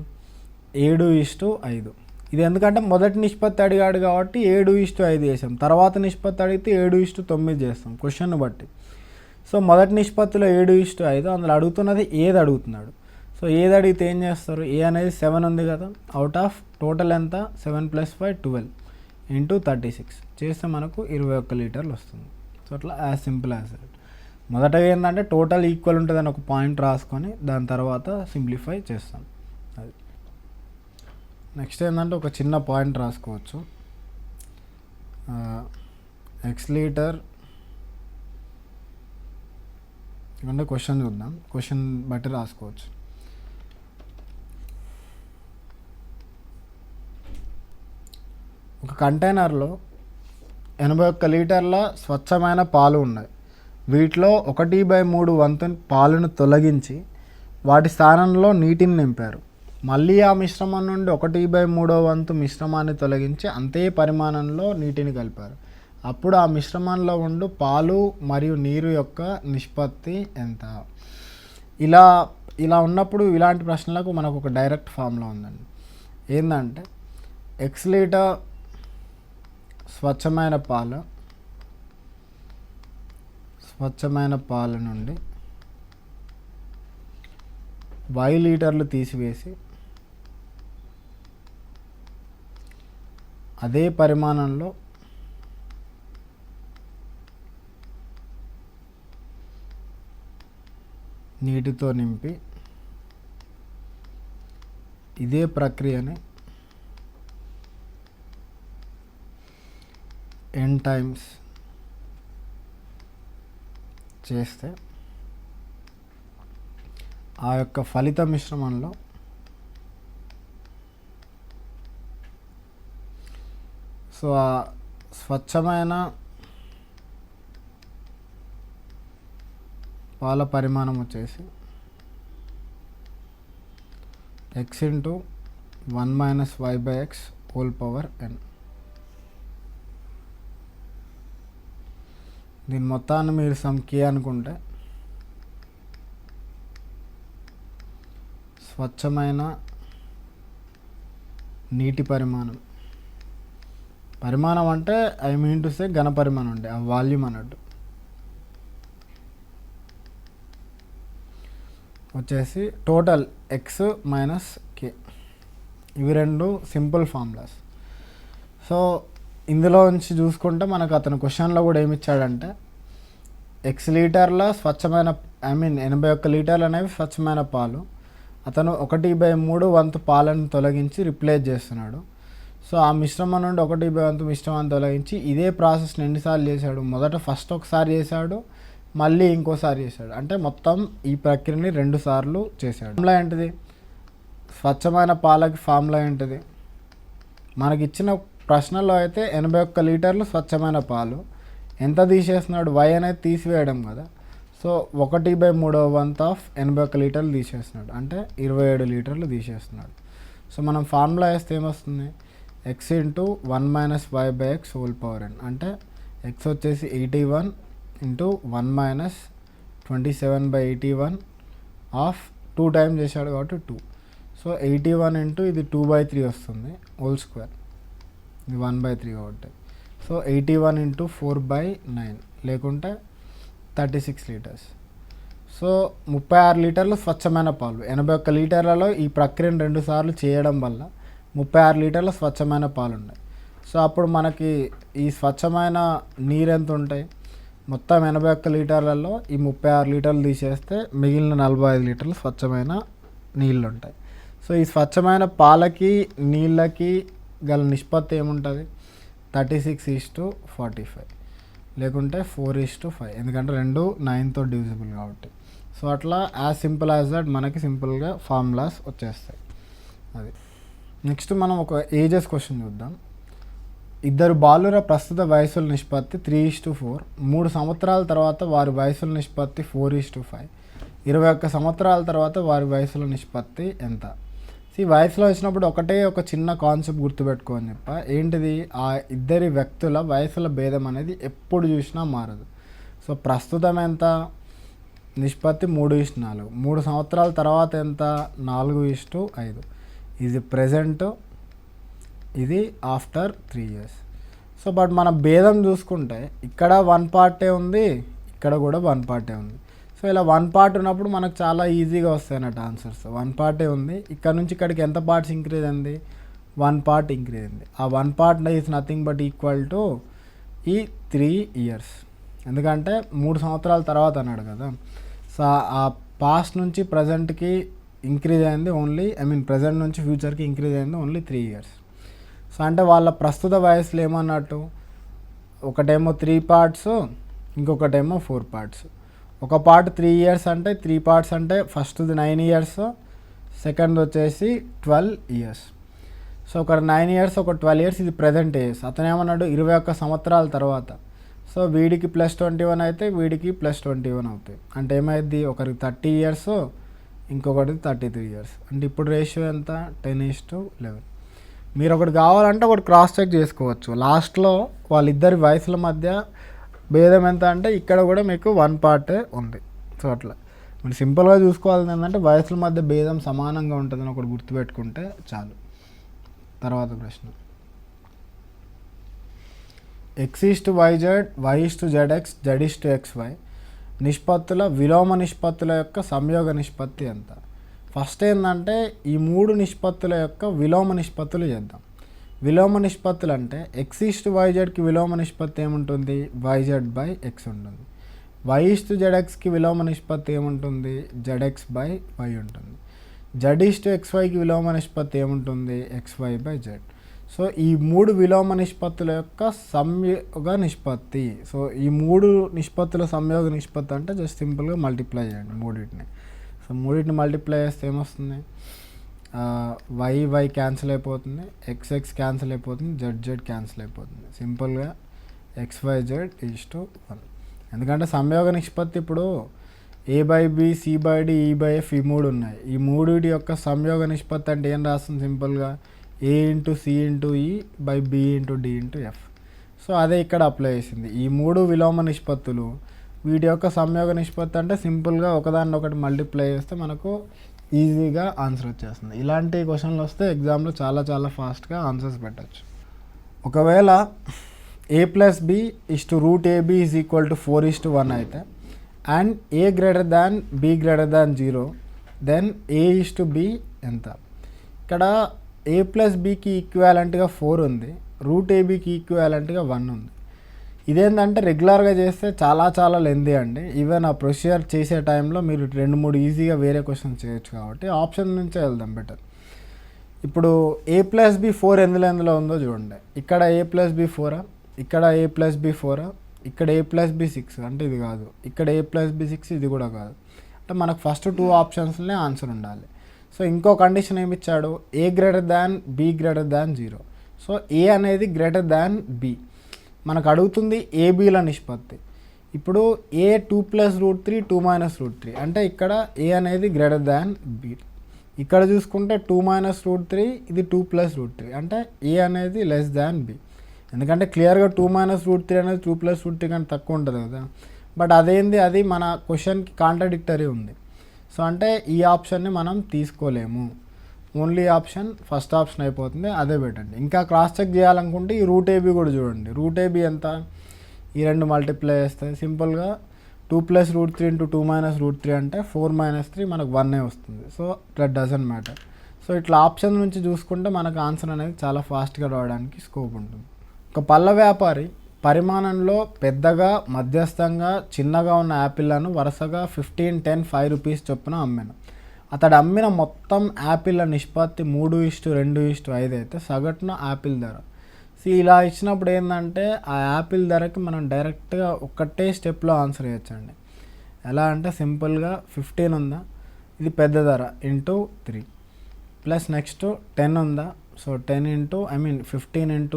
7:5. ఇది ఎందుకంటే మొదటి నిష్పత్తి అడిగాడు కాబట్టి 7:5 చేసాం, తర్వాత నిష్పత్తి అడిగితే 7:9 చేస్తాం క్వశ్చన్ బట్టి. సో మొదటి నిష్పత్తిలో 7:5, అందులో అడుగుతున్నది ఏది అడుగుతున్నాడు. సో ఏది అడిగితే ఏం చేస్తారు, ఏ అనేది 7 ఉంది కదా, అవుట్ ఆఫ్ టోటల్ ఎంత 7 + 5 12 ఇంటూ 36 చేస్తే మనకు 21 లీటర్లు వస్తుంది. సో అట్లా యాజ్ సింపుల్ యాజ్ దట్. మొదటగా ఏంటంటే టోటల్ ఈక్వల్ ఉంటుందని ఒక పాయింట్ రాసుకొని దాని తర్వాత సింప్లిఫై చేస్తాం. అది నెక్స్ట్ ఏంటంటే ఒక చిన్న పాయింట్ రాసుకోవచ్చు, x లీటర్ అంటే క్వశ్చన్ చూద్దాం, క్వశ్చన్ బట్టి రాసుకోవచ్చు. ఒక కంటైనర్లో 81 లీటర్ల స్వచ్ఛమైన పాలు ఉన్నాయి. వీటిలో 1/3 వంతు పాలను తొలగించి వాటి స్థానంలో నీటిని నింపారు. మళ్ళీ ఆ మిశ్రమం నుండి 1/3 వంతు మిశ్రమాన్ని తొలగించి అంతే పరిమాణంలో నీటిని కలిపారు. అప్పుడు ఆ మిశ్రమంలో ఉండు పాలు మరియు నీరు యొక్క నిష్పత్తి ఎంత? ఇలా ఉన్నప్పుడు ఇలాంటి ప్రశ్నలకు మనకు ఒక డైరెక్ట్ ఫార్ములా ఉందండి. ఏంటంటే X లీటర్ స్వచ్ఛమైన పాల నుండి Y లీటర్లు తీసివేసి అదే పరిమాణంలో నీటితో నింపి ఇదే ప్రక్రియని n టైమ్స్ చేస్తే ఆ యొక్క ఫలిత మిశ్రమంలో సో ఆ స్వచ్ఛమైన పాల పరిమాణం వచ్చేసి x × 1 - y/x (n). దీని మొత్తాన్ని మీరు సమ్ k అనుకుంటే స్వచ్ఛమైన నీటి పరిమాణం అంటే ఐ మీన్ టు సే ఘన పరిమాణం అంటే ఆ వాల్యూమ్ అన్నట్టు వచ్చేసి టోటల్ x - k. ఇవి రెండు సింపుల్ ఫార్ములాస్. సో ఇందులో నుంచి చూసుకుంటే మనకు అతను క్వశ్చన్లో కూడా ఏమి ఇచ్చాడంటే X లీటర్ల స్వచ్ఛమైన 81 లీటర్లు అనేవి స్వచ్ఛమైన పాలు. అతను 1/3 వంతు పాలను తొలగించి రిప్లేస్ చేస్తున్నాడు. సో ఆ మిశ్రమం నుండి 1/3 వంతు మిశ్రమాన్ని తొలగించి ఇదే ప్రాసెస్ని ఎన్నిసార్లు చేశాడు? ఫస్ట్ ఒకసారి చేశాడు, మళ్ళీ ఇంకోసారి చేశాడు. అంటే మొత్తం ఈ ప్రక్రియని 2 సార్లు చేశాడు. ఫార్ములా ఏంటిది? స్వచ్ఛమైన పాలకి ఫార్ములా ఏంటిది? మనకి ఇచ్చిన ప్రశ్నలో అయితే 81 లీటర్లు స్వచ్ఛమైన పాలు, ఎంత తీసేస్తున్నాడు? y అనేది తీసివేయడం కదా. సో 1/3 వంతు ఆఫ్ 81 లీటర్లు తీసేస్తున్నాడు, అంటే 27 లీటర్లు తీసేస్తున్నాడు. సో మనం ఫార్ములా వేస్తే ఏమొస్తుంది? x × 1 - y/x (n). అంటే x వచ్చేసి 81 × 1 - 27/81 ఆఫ్ 2 టైమ్స్ చేశాడు కాబట్టి 2. సో 81 × ఇది 2/3 వస్తుంది హోల్ స్క్వేర్, ఇది 1/3 కాబట్టి. సో 81 × 4/9 లేకుంటే 36 లీటర్స్. సో 36 లీటర్లు స్వచ్ఛమైన పాలు. 81 లీటర్లలో ఈ ప్రక్రియను 2 సార్లు చేయడం వల్ల 36 లీటర్ల స్వచ్ఛమైన పాలు ఉన్నాయి. సో అప్పుడు మనకి ఈ స్వచ్ఛమైన నీరు ఎంత ఉంటాయి? మొత్తం 81 లీటర్లలో ఈ 36 లీటర్లు తీసేస్తే మిగిలిన 45 లీటర్లు స్వచ్ఛమైన నీళ్ళు ఉంటాయి. సో ఈ స్వచ్ఛమైన పాలకి నీళ్ళకి గల నిష్పత్తి ఏముంటుంది? 36:45 లేకుంటే 4:5, ఎందుకంటే 2 9తో డివిజిబుల్ కాబట్టి. సో అట్లా యాజ్ సింపుల్ యాజ్ దట్ మనకి సింపుల్గా ఫార్ములాస్ వచ్చేస్తాయి. అది నెక్స్ట్ మనం ఒక ఏజెస్ క్వశ్చన్ చూద్దాం. 2 బాలుర ప్రస్తుత వయసుల నిష్పత్తి 3:4. 3 సంవత్సరాల తర్వాత వారి వయసుల నిష్పత్తి 4:5. 21 సంవత్సరాల తర్వాత వారి వయసుల నిష్పత్తి ఎంత? ఈ వయసులో వచ్చినప్పుడు ఒక చిన్న కాన్సెప్ట్ గుర్తుపెట్టుకోని ఏంటిది? ఆ ఇద్దరి వ్యక్తుల వయసుల భేదం అనేది ఎప్పుడు చూసినా మారదు. సో ప్రస్తుతం ఎంత? నిష్పత్తి 3:4. 3 సంవత్సరాల తర్వాత ఎంత? 4:5. ఇది ప్రెజెంట్, ఇది ఆఫ్టర్ 3 years. సో బట్ మన భేదం చూసుకుంటే ఇక్కడ 1 పార్టే ఉంది, ఇక్కడ కూడా 1 పార్టే ఉంది. సో ఇలా 1 పార్ట్ ఉన్నప్పుడు మనకు చాలా ఈజీగా వస్తాయి అన్నట్టు ఆన్సర్స్. 1 పార్టే ఉంది, ఇక్కడ నుంచి ఇక్కడికి ఎంత పార్ట్స్ ఇంక్రీజ్ అయింది? 1 పార్ట్ ఇంక్రీజ్ అయింది. ఆ 1 part is nothing but equal to ఈ 3 years, ఎందుకంటే 3 సంవత్సరాల తర్వాత అన్నాడు కదా. సో ఆ పాస్ట్ నుంచి ప్రజెంట్కి ఇంక్రీజ్ అయింది ఓన్లీ, ప్రజెంట్ నుంచి ఫ్యూచర్కి ఇంక్రీజ్ అయింది ఓన్లీ 3 years. సో అంటే వాళ్ళ ప్రస్తుత వయసులో ఏమన్నట్టు? ఒకటేమో 3 parts, ఇంకొకటేమో 4 parts. ఒక పార్ట్ 3 ఇయర్స్ అంటే 3 పార్ట్స్ అంటే ఫస్ట్ది 9 ఇయర్స్, సెకండ్ వచ్చేసి 12 ఇయర్స్. సో ఒక 9 ఇయర్స్ ఒక 12 ఇయర్స్ ఇది ప్రజెంట్ ఏజ్. అతను ఏమన్నాడు 21 సంవత్సరాల తర్వాత. సో వీడికి +21 అయితే వీడికి +21 అవుతాయి. అంటే ఏమైంది, ఒకరికి 30 ఇయర్స్ ఇంకొకటికి 33 ఇయర్స్. అంటే ఇప్పుడు రేషియో ఎంత, 10:11. మీరు ఒకటి కావాలంటే ఒకటి క్రాస్ చెక్ చేసుకోవచ్చు. లాస్ట్లో వాళ్ళిద్దరి వయసుల మధ్య భేదం ఎంత అంటే ఇక్కడ కూడా మీకు 1 పార్టే ఉంది. సో అట్లా మీరు సింపుల్గా చూసుకోవాల్సింది ఏంటంటే వయసుల మధ్య భేదం సమానంగా ఉంటుందని ఒకటి గుర్తుపెట్టుకుంటే చాలు. తర్వాత ప్రశ్న, x:yz, y:zx, z:xy నిష్పత్తుల విలోమ నిష్పత్తుల యొక్క సంయోగ నిష్పత్తి ఎంత? ఫస్ట్ ఏంటంటే ఈ 3 నిష్పత్తుల యొక్క విలోమ నిష్పత్తులు చేద్దాం. విలోమ నిష్పత్తులు అంటే x:yzకి విలోమ నిష్పత్తి ఏముంటుంది, yz/x ఉంటుంది. y:zxకి విలోమ నిష్పత్తి ఏముంటుంది, zx/y ఉంటుంది. z:xyకి విలోమ నిష్పత్తి ఏముంటుంది, xy/z. సో ఈ 3 విలోమ నిష్పత్తుల యొక్క సంయోగ నిష్పత్తి. సో ఈ 3 నిష్పత్తుల సంయోగ నిష్పత్తి అంటే జస్ట్ సింపుల్గా మల్టిప్లై చేయండి మూడింటిని. సో మూడింటిని మల్టిప్లై చేస్తే ఏమొస్తుంది, y క్యాన్సిల్ అయిపోతుంది, x క్యాన్సిల్ అయిపోతుంది, z క్యాన్సిల్ అయిపోతుంది. సింపుల్గా xyz = 1. ఎందుకంటే సంయోగ నిష్పత్తి ఇప్పుడు a/b, c/d, e/f ఈ 3 ఉన్నాయి. ఈ మూడింటి యొక్క సంయోగ నిష్పత్తి అంటే ఏం రాస్తుంది, సింపుల్గా a/c/e/b/d/f. సో అదే ఇక్కడ అప్లై చేసింది. ఈ 3 విలోమ నిష్పత్తులు వీటి యొక్క సంయోగ నిష్పత్తి అంటే సింపుల్గా ఒకదాన్ని ఒకటి మల్టిప్లై చేస్తే మనకు ఈజీగా ఆన్సర్ వచ్చేస్తుంది. ఇలాంటి క్వశ్చన్లు వస్తే ఎగ్జామ్లో చాలా చాలా ఫాస్ట్గా ఆన్సర్స్ పెట్టచ్చు. ఒకవేళ a+b √ab = 4:1 అయితే and a > b > 0 then a:b ఎంత? ఇక్కడ a+bకి ఈక్వాలెంట్గా 4 ఉంది, √abకి ఈక్వాలెంట్గా 1 ఉంది. ఇదేంటంటే రెగ్యులర్గా చేస్తే చాలా లెందీ అండి. ఈవెన్ ఆ ప్రొసీజర్ చేసే టైంలో మీరు 2-3 ఈజీగా వేరే క్వశ్చన్స్ చేయొచ్చు కాబట్టి ఆప్షన్ నుంచే వెళ్దాం బెటర్. ఇప్పుడు a+b 4 ఎందులో ఉందో చూడండి. ఇక్కడ a+b 4, ఇక్కడ a+b 4, ఇక్కడ a+b 6 అంటే ఇది కాదు, ఇక్కడ a+b 6 ఇది కూడా కాదు. అంటే మనకు ఫస్ట్ 2 ఆప్షన్స్లోనే ఆన్సర్ ఉండాలి. సో ఇంకో కండిషన్ ఏమి ఇచ్చాడు, a > b > 0. సో a అనేది b. మనకు అడుగుతుంది ఏబీల నిష్పత్తి. ఇప్పుడు a 2 + √3 2 - √3 అంటే ఇక్కడ a అనేది b. ఇక్కడ చూసుకుంటే 2 - √3 ఇది 2 + √3 అంటే a అనేది b. ఎందుకంటే క్లియర్గా 2 - √3 అనేది 2 + √3 కంటే తక్కువ ఉంటుంది కదా. బట్ అదేంది, అది మన క్వశ్చన్కి కాంట్రాడిక్టరీ ఉంది. సో అంటే ఈ ఆప్షన్ని మనం తీసుకోలేము. ఓన్లీ ఆప్షన్ ఫస్ట్ ఆప్షన్ అయిపోతుంది, అదే పెట్టండి. ఇంకా క్రాస్ చెక్ చేయాలనుకుంటే ఈ √ab కూడా చూడండి. √ab ఎంత, ఈ 2 మల్టిప్లై చేస్తే సింపుల్గా 2 + √3 × 2 - √3 అంటే 4 - 3 మనకు 1 వస్తుంది. So that doesn't matter. So ఇట్లా ఆప్షన్ నుంచి చూసుకుంటే మనకు ఆన్సర్ అనేది చాలా ఫాస్ట్గా రావడానికి స్కోప్ ఉంటుంది. ఒక పళ్ళ వ్యాపారి పరిమాణంలో పెద్దగా, మధ్యస్థంగా, చిన్నగా ఉన్న యాపిళ్లను వరుసగా 15, 10, 5 రూపీస్ చొప్పున అమ్మాను. అతడు అమ్మిన మొత్తం యాపిల్ల నిష్పత్తి 3:2:5 అయితే సగటున యాపిల్ ధర. సో ఇలా ఇచ్చినప్పుడు ఏంటంటే ఆ యాపిల్ ధరకి మనం డైరెక్ట్గా ఒకటే స్టెప్లో ఆన్సర్ చేయొచ్చండి. ఎలా అంటే సింపుల్గా 15 ఉందా, ఇది పెద్ద ధర × 3 ప్లస్ నెక్స్ట్ 10 ఉందా, సో 15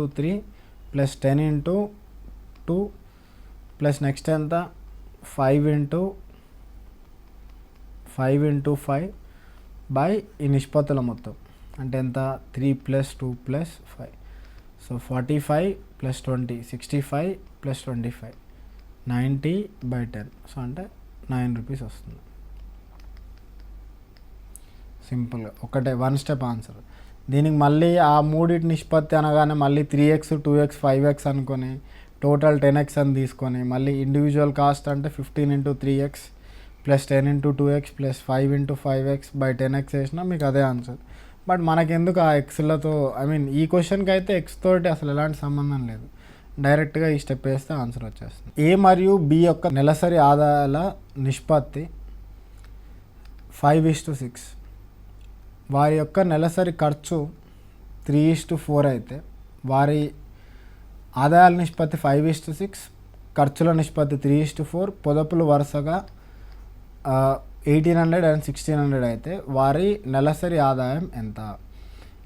× 3 ప్లస్ 10 × 2 ప్లస్ నెక్స్ట్ ఎంత 5 × 5 బై ఈ నిష్పత్తుల మొత్తం అంటే ఎంత 3 + 2 + 5. సో 45 + 20 65 + 25 90/10. సో అంటే 9 రూపీస్ వస్తుంది. సింపుల్గా ఒకటే 1 స్టెప్ ఆన్సర్. దీనికి మళ్ళీ ఆ మూడింటి నిష్పత్తి అనగానే మళ్ళీ 3x 2x 5x అనుకొని టోటల్ 10x అని తీసుకొని మళ్ళీ ఇండివిజువల్ కాస్ట్ అంటే 15 × 3x plus 10 × 2x plus 5 × 5x by 10x వేసినా మీకు అదే ఆన్సర్. బట్ మనకెందుకు ఆ ఎక్స్లతో ఈ క్వశ్చన్కి అయితే ఎక్స్ తోటి అసలు ఎలాంటి సంబంధం లేదు. డైరెక్ట్గా ఈ స్టెప్ వేస్తే ఆన్సర్ వచ్చేస్తుంది. ఏ మరియు బి యొక్క నెలసరి ఆదాయాల నిష్పత్తి 5:6. వారి యొక్క నెలసరి ఖర్చు 3:4 అయితే వారి ఆదాయాల నిష్పత్తి 5:6, ఖర్చుల నిష్పత్తి 3:4, పొదుపులు వరుసగా 1800 అండ్ 1600 అయితే వారి నెలసరి ఆదాయం ఎంత?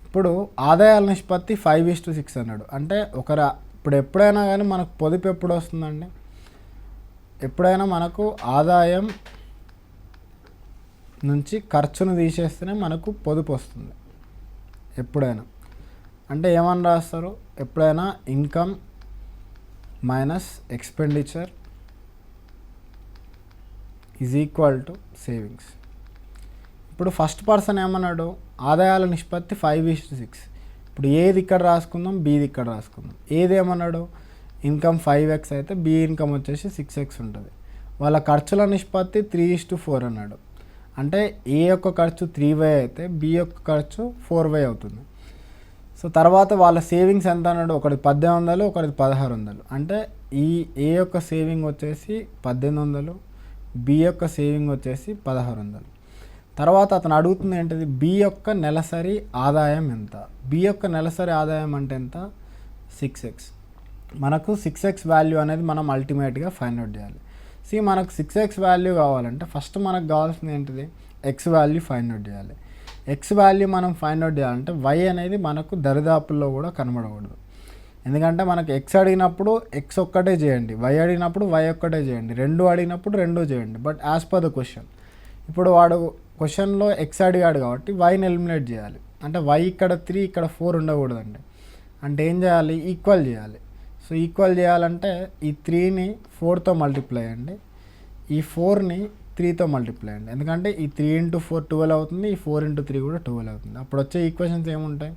ఇప్పుడు ఆదాయాల నిష్పత్తి 5:6 అన్నాడు. అంటే ఇప్పుడు ఎప్పుడైనా కానీ మనకు పొదుపు ఎప్పుడు వస్తుందండి? ఎప్పుడైనా మనకు ఆదాయం నుంచి ఖర్చును తీసేస్తేనే మనకు పొదుపు వస్తుంది ఎప్పుడైనా. అంటే ఏమని రాస్తారు? ఎప్పుడైనా income minus expenditure is equal to savings. ఇప్పుడు ఫస్ట్ పర్సన్ ఏమన్నాడు? ఆదాయాల నిష్పత్తి 5:6. ఇప్పుడు ఏది ఇక్కడ రాసుకుందాం, బీది ఇక్కడ రాసుకుందాం. ఏది ఏమన్నాడు? ఇన్కమ్ 5x అయితే బి ఇన్కమ్ వచ్చేసి 6x ఉంటుంది. వాళ్ళ ఖర్చుల నిష్పత్తి 3:4 అన్నాడు. అంటే ఏ యొక్క ఖర్చు 3y అయితే బి యొక్క ఖర్చు 4y అవుతుంది. సో తర్వాత వాళ్ళ సేవింగ్స్ ఎంత అన్నాడు? ఒకటి 1800, ఒకటి 1600. అంటే ఈ ఏ యొక్క సేవింగ్ వచ్చేసి 1800, బి యొక్క సేవింగ్ వచ్చేసి 1600. తర్వాత అతను అడుగుతుంది ఏంటిది? బి యొక్క నెలసరి ఆదాయం ఎంత? బి యొక్క నెలసరి ఆదాయం అంటే ఎంత? 6x. మనకు 6x వాల్యూ అనేది మనం అల్టిమేట్గా ఫైండ్ అవుట్ చేయాలి. మనకు 6x వాల్యూ కావాలంటే ఫస్ట్ మనకు కావాల్సింది ఏంటిది? ఎక్స్ వాల్యూ ఫైండ్ అవుట్ చేయాలి. ఎక్స్ వాల్యూ మనం ఫైండ్ అవుట్ చేయాలంటే వై అనేది మనకు దరిదాపుల్లో కూడా కనబడకూడదు. ఎందుకంటే మనకు ఎక్స్ అడిగినప్పుడు ఎక్స్ ఒక్కటే చేయండి, వై అడిగినప్పుడు వై ఒక్కటే చేయండి, రెండు అడిగినప్పుడు రెండు చేయండి. But as per the question, ఇప్పుడు వాడు క్వశ్చన్లో ఎక్స్ అడిగాడు కాబట్టి వైని ఎలిమినేట్ చేయాలి. అంటే వై ఇక్కడ 3 ఇక్కడ 4 ఉండకూడదండి. అంటే ఏం చేయాలి? ఈక్వల్ చేయాలి. సో ఈక్వల్ చేయాలంటే ఈ 3ని 4తో మల్టిప్లై అండి, ఈ 4ని 3తో మల్టిప్లై అండి. ఎందుకంటే ఈ 3 × 4 12 అవుతుంది, ఈ 4 × 3 కూడా 12 అవుతుంది. అప్పుడు వచ్చే ఈక్వేషన్స్ ఏముంటాయి?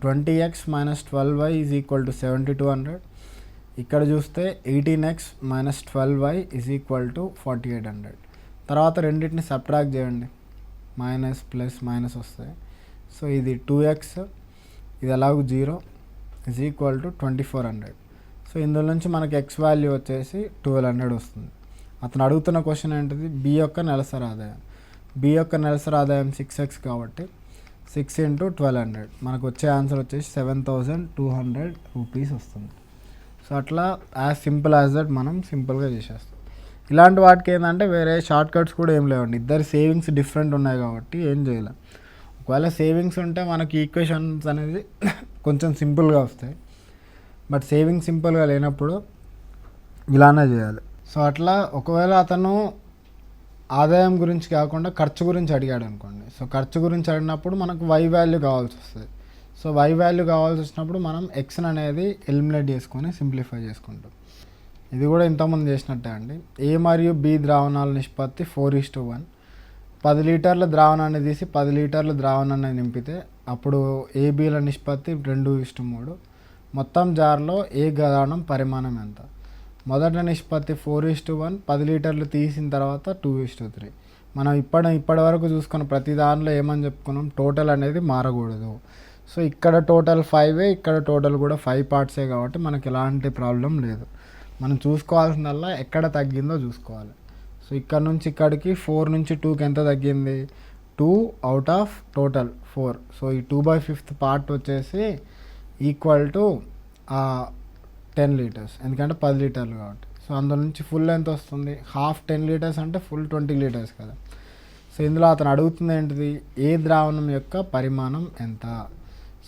20x - 12y = 7200. ఇక్కడ చూస్తే 18x - 12y = 4800. తర్వాత రెండింటిని సబ్ట్రాక్ట్ చేయండి, మైనస్ ప్లస్ మైనస్ వస్తాయి. సో ఇది 2x, ఇది ఎలాగో 0 = 2400. సో ఇందులో నుంచి మనకి ఎక్స్ వాల్యూ వచ్చేసి 1200 వస్తుంది. అతను అడుగుతున్న క్వశ్చన్ ఏంటిది? బి యొక్క నెలసరి ఆదాయం. బి యొక్క నెలసరి ఆదాయం 6x కాబట్టి 6 × 1200 మనకు వచ్చే ఆన్సర్ వచ్చేసి 7200 రూపీస్ వస్తుంది. సో అట్లా యాజ్ సింపుల్ యాజ్ దట్ మనం సింపుల్గా చేసేస్తాం. ఇలాంటి వాటికి ఏంటంటే వేరే షార్ట్ కట్స్ కూడా ఏం లేవండి. ఇద్దరు సేవింగ్స్ డిఫరెంట్ ఉన్నాయి కాబట్టి ఏం చేయలేం. ఒకవేళ సేవింగ్స్ ఉంటే మనకి ఈక్వేషన్స్ అనేది కొంచెం సింపుల్గా వస్తాయి. బట్ సేవింగ్ సింపుల్గా లేనప్పుడు ఇలానే చేయాలి. సో అట్లా ఒకవేళ అతను ఆదాయం గురించి కాకుండా ఖర్చు గురించి అడిగాడు అనుకోండి. సో ఖర్చు గురించి అడిగినప్పుడు మనకు వై వాల్యూ కావాల్సి వస్తుంది. సో వై వాల్యూ కావాల్సి వచ్చినప్పుడు మనం ఎక్స్ని అనేది ఎలిమినేట్ చేసుకొని సింప్లిఫై చేసుకుంటాం. ఇది కూడా ఇంతకుముందు చేసినట్టే అండి. ఏ మరియు బి ద్రావణాల నిష్పత్తి 4:1. 10 లీటర్ల ద్రావణాన్ని తీసి 10 లీటర్ల ద్రావణాన్ని నింపితే అప్పుడు ఏబీల నిష్పత్తి 2:3. మొత్తం జార్లో ఏ ద్రావణం పరిమాణం ఎంత? మొదటి నిష్పత్తి 4:1, 10 లీటర్లు తీసిన తర్వాత 2:3. మనం ఇప్పటి వరకు చూసుకున్న ప్రతి దానిలో ఏమని చెప్పుకున్నాం? టోటల్ అనేది మారకూడదు. సో ఇక్కడ టోటల్ 5, ఇక్కడ టోటల్ కూడా 5 పార్ట్సే కాబట్టి మనకి ఎలాంటి ప్రాబ్లం లేదు. మనం చూసుకోవాల్సిందల్లా ఎక్కడ తగ్గిందో చూసుకోవాలి. సో ఇక్కడ నుంచి ఇక్కడికి 4 నుంచి 2కి ఎంత తగ్గింది? 2 అవుట్ ఆఫ్ టోటల్ 4. సో ఈ 2/5 పార్ట్ వచ్చేసి ఈక్వల్ టు 10 లీటర్స్, ఎందుకంటే 10 లీటర్లు కాబట్టి. సో అందులో నుంచి ఫుల్ ఎంత వస్తుంది? హాఫ్ 10 లీటర్స్ అంటే ఫుల్ 20 లీటర్స్ కదా. సో ఇందులో అతను అడుగుతుంది ఏంటిది? ఏ ద్రావణం యొక్క పరిమాణం ఎంత?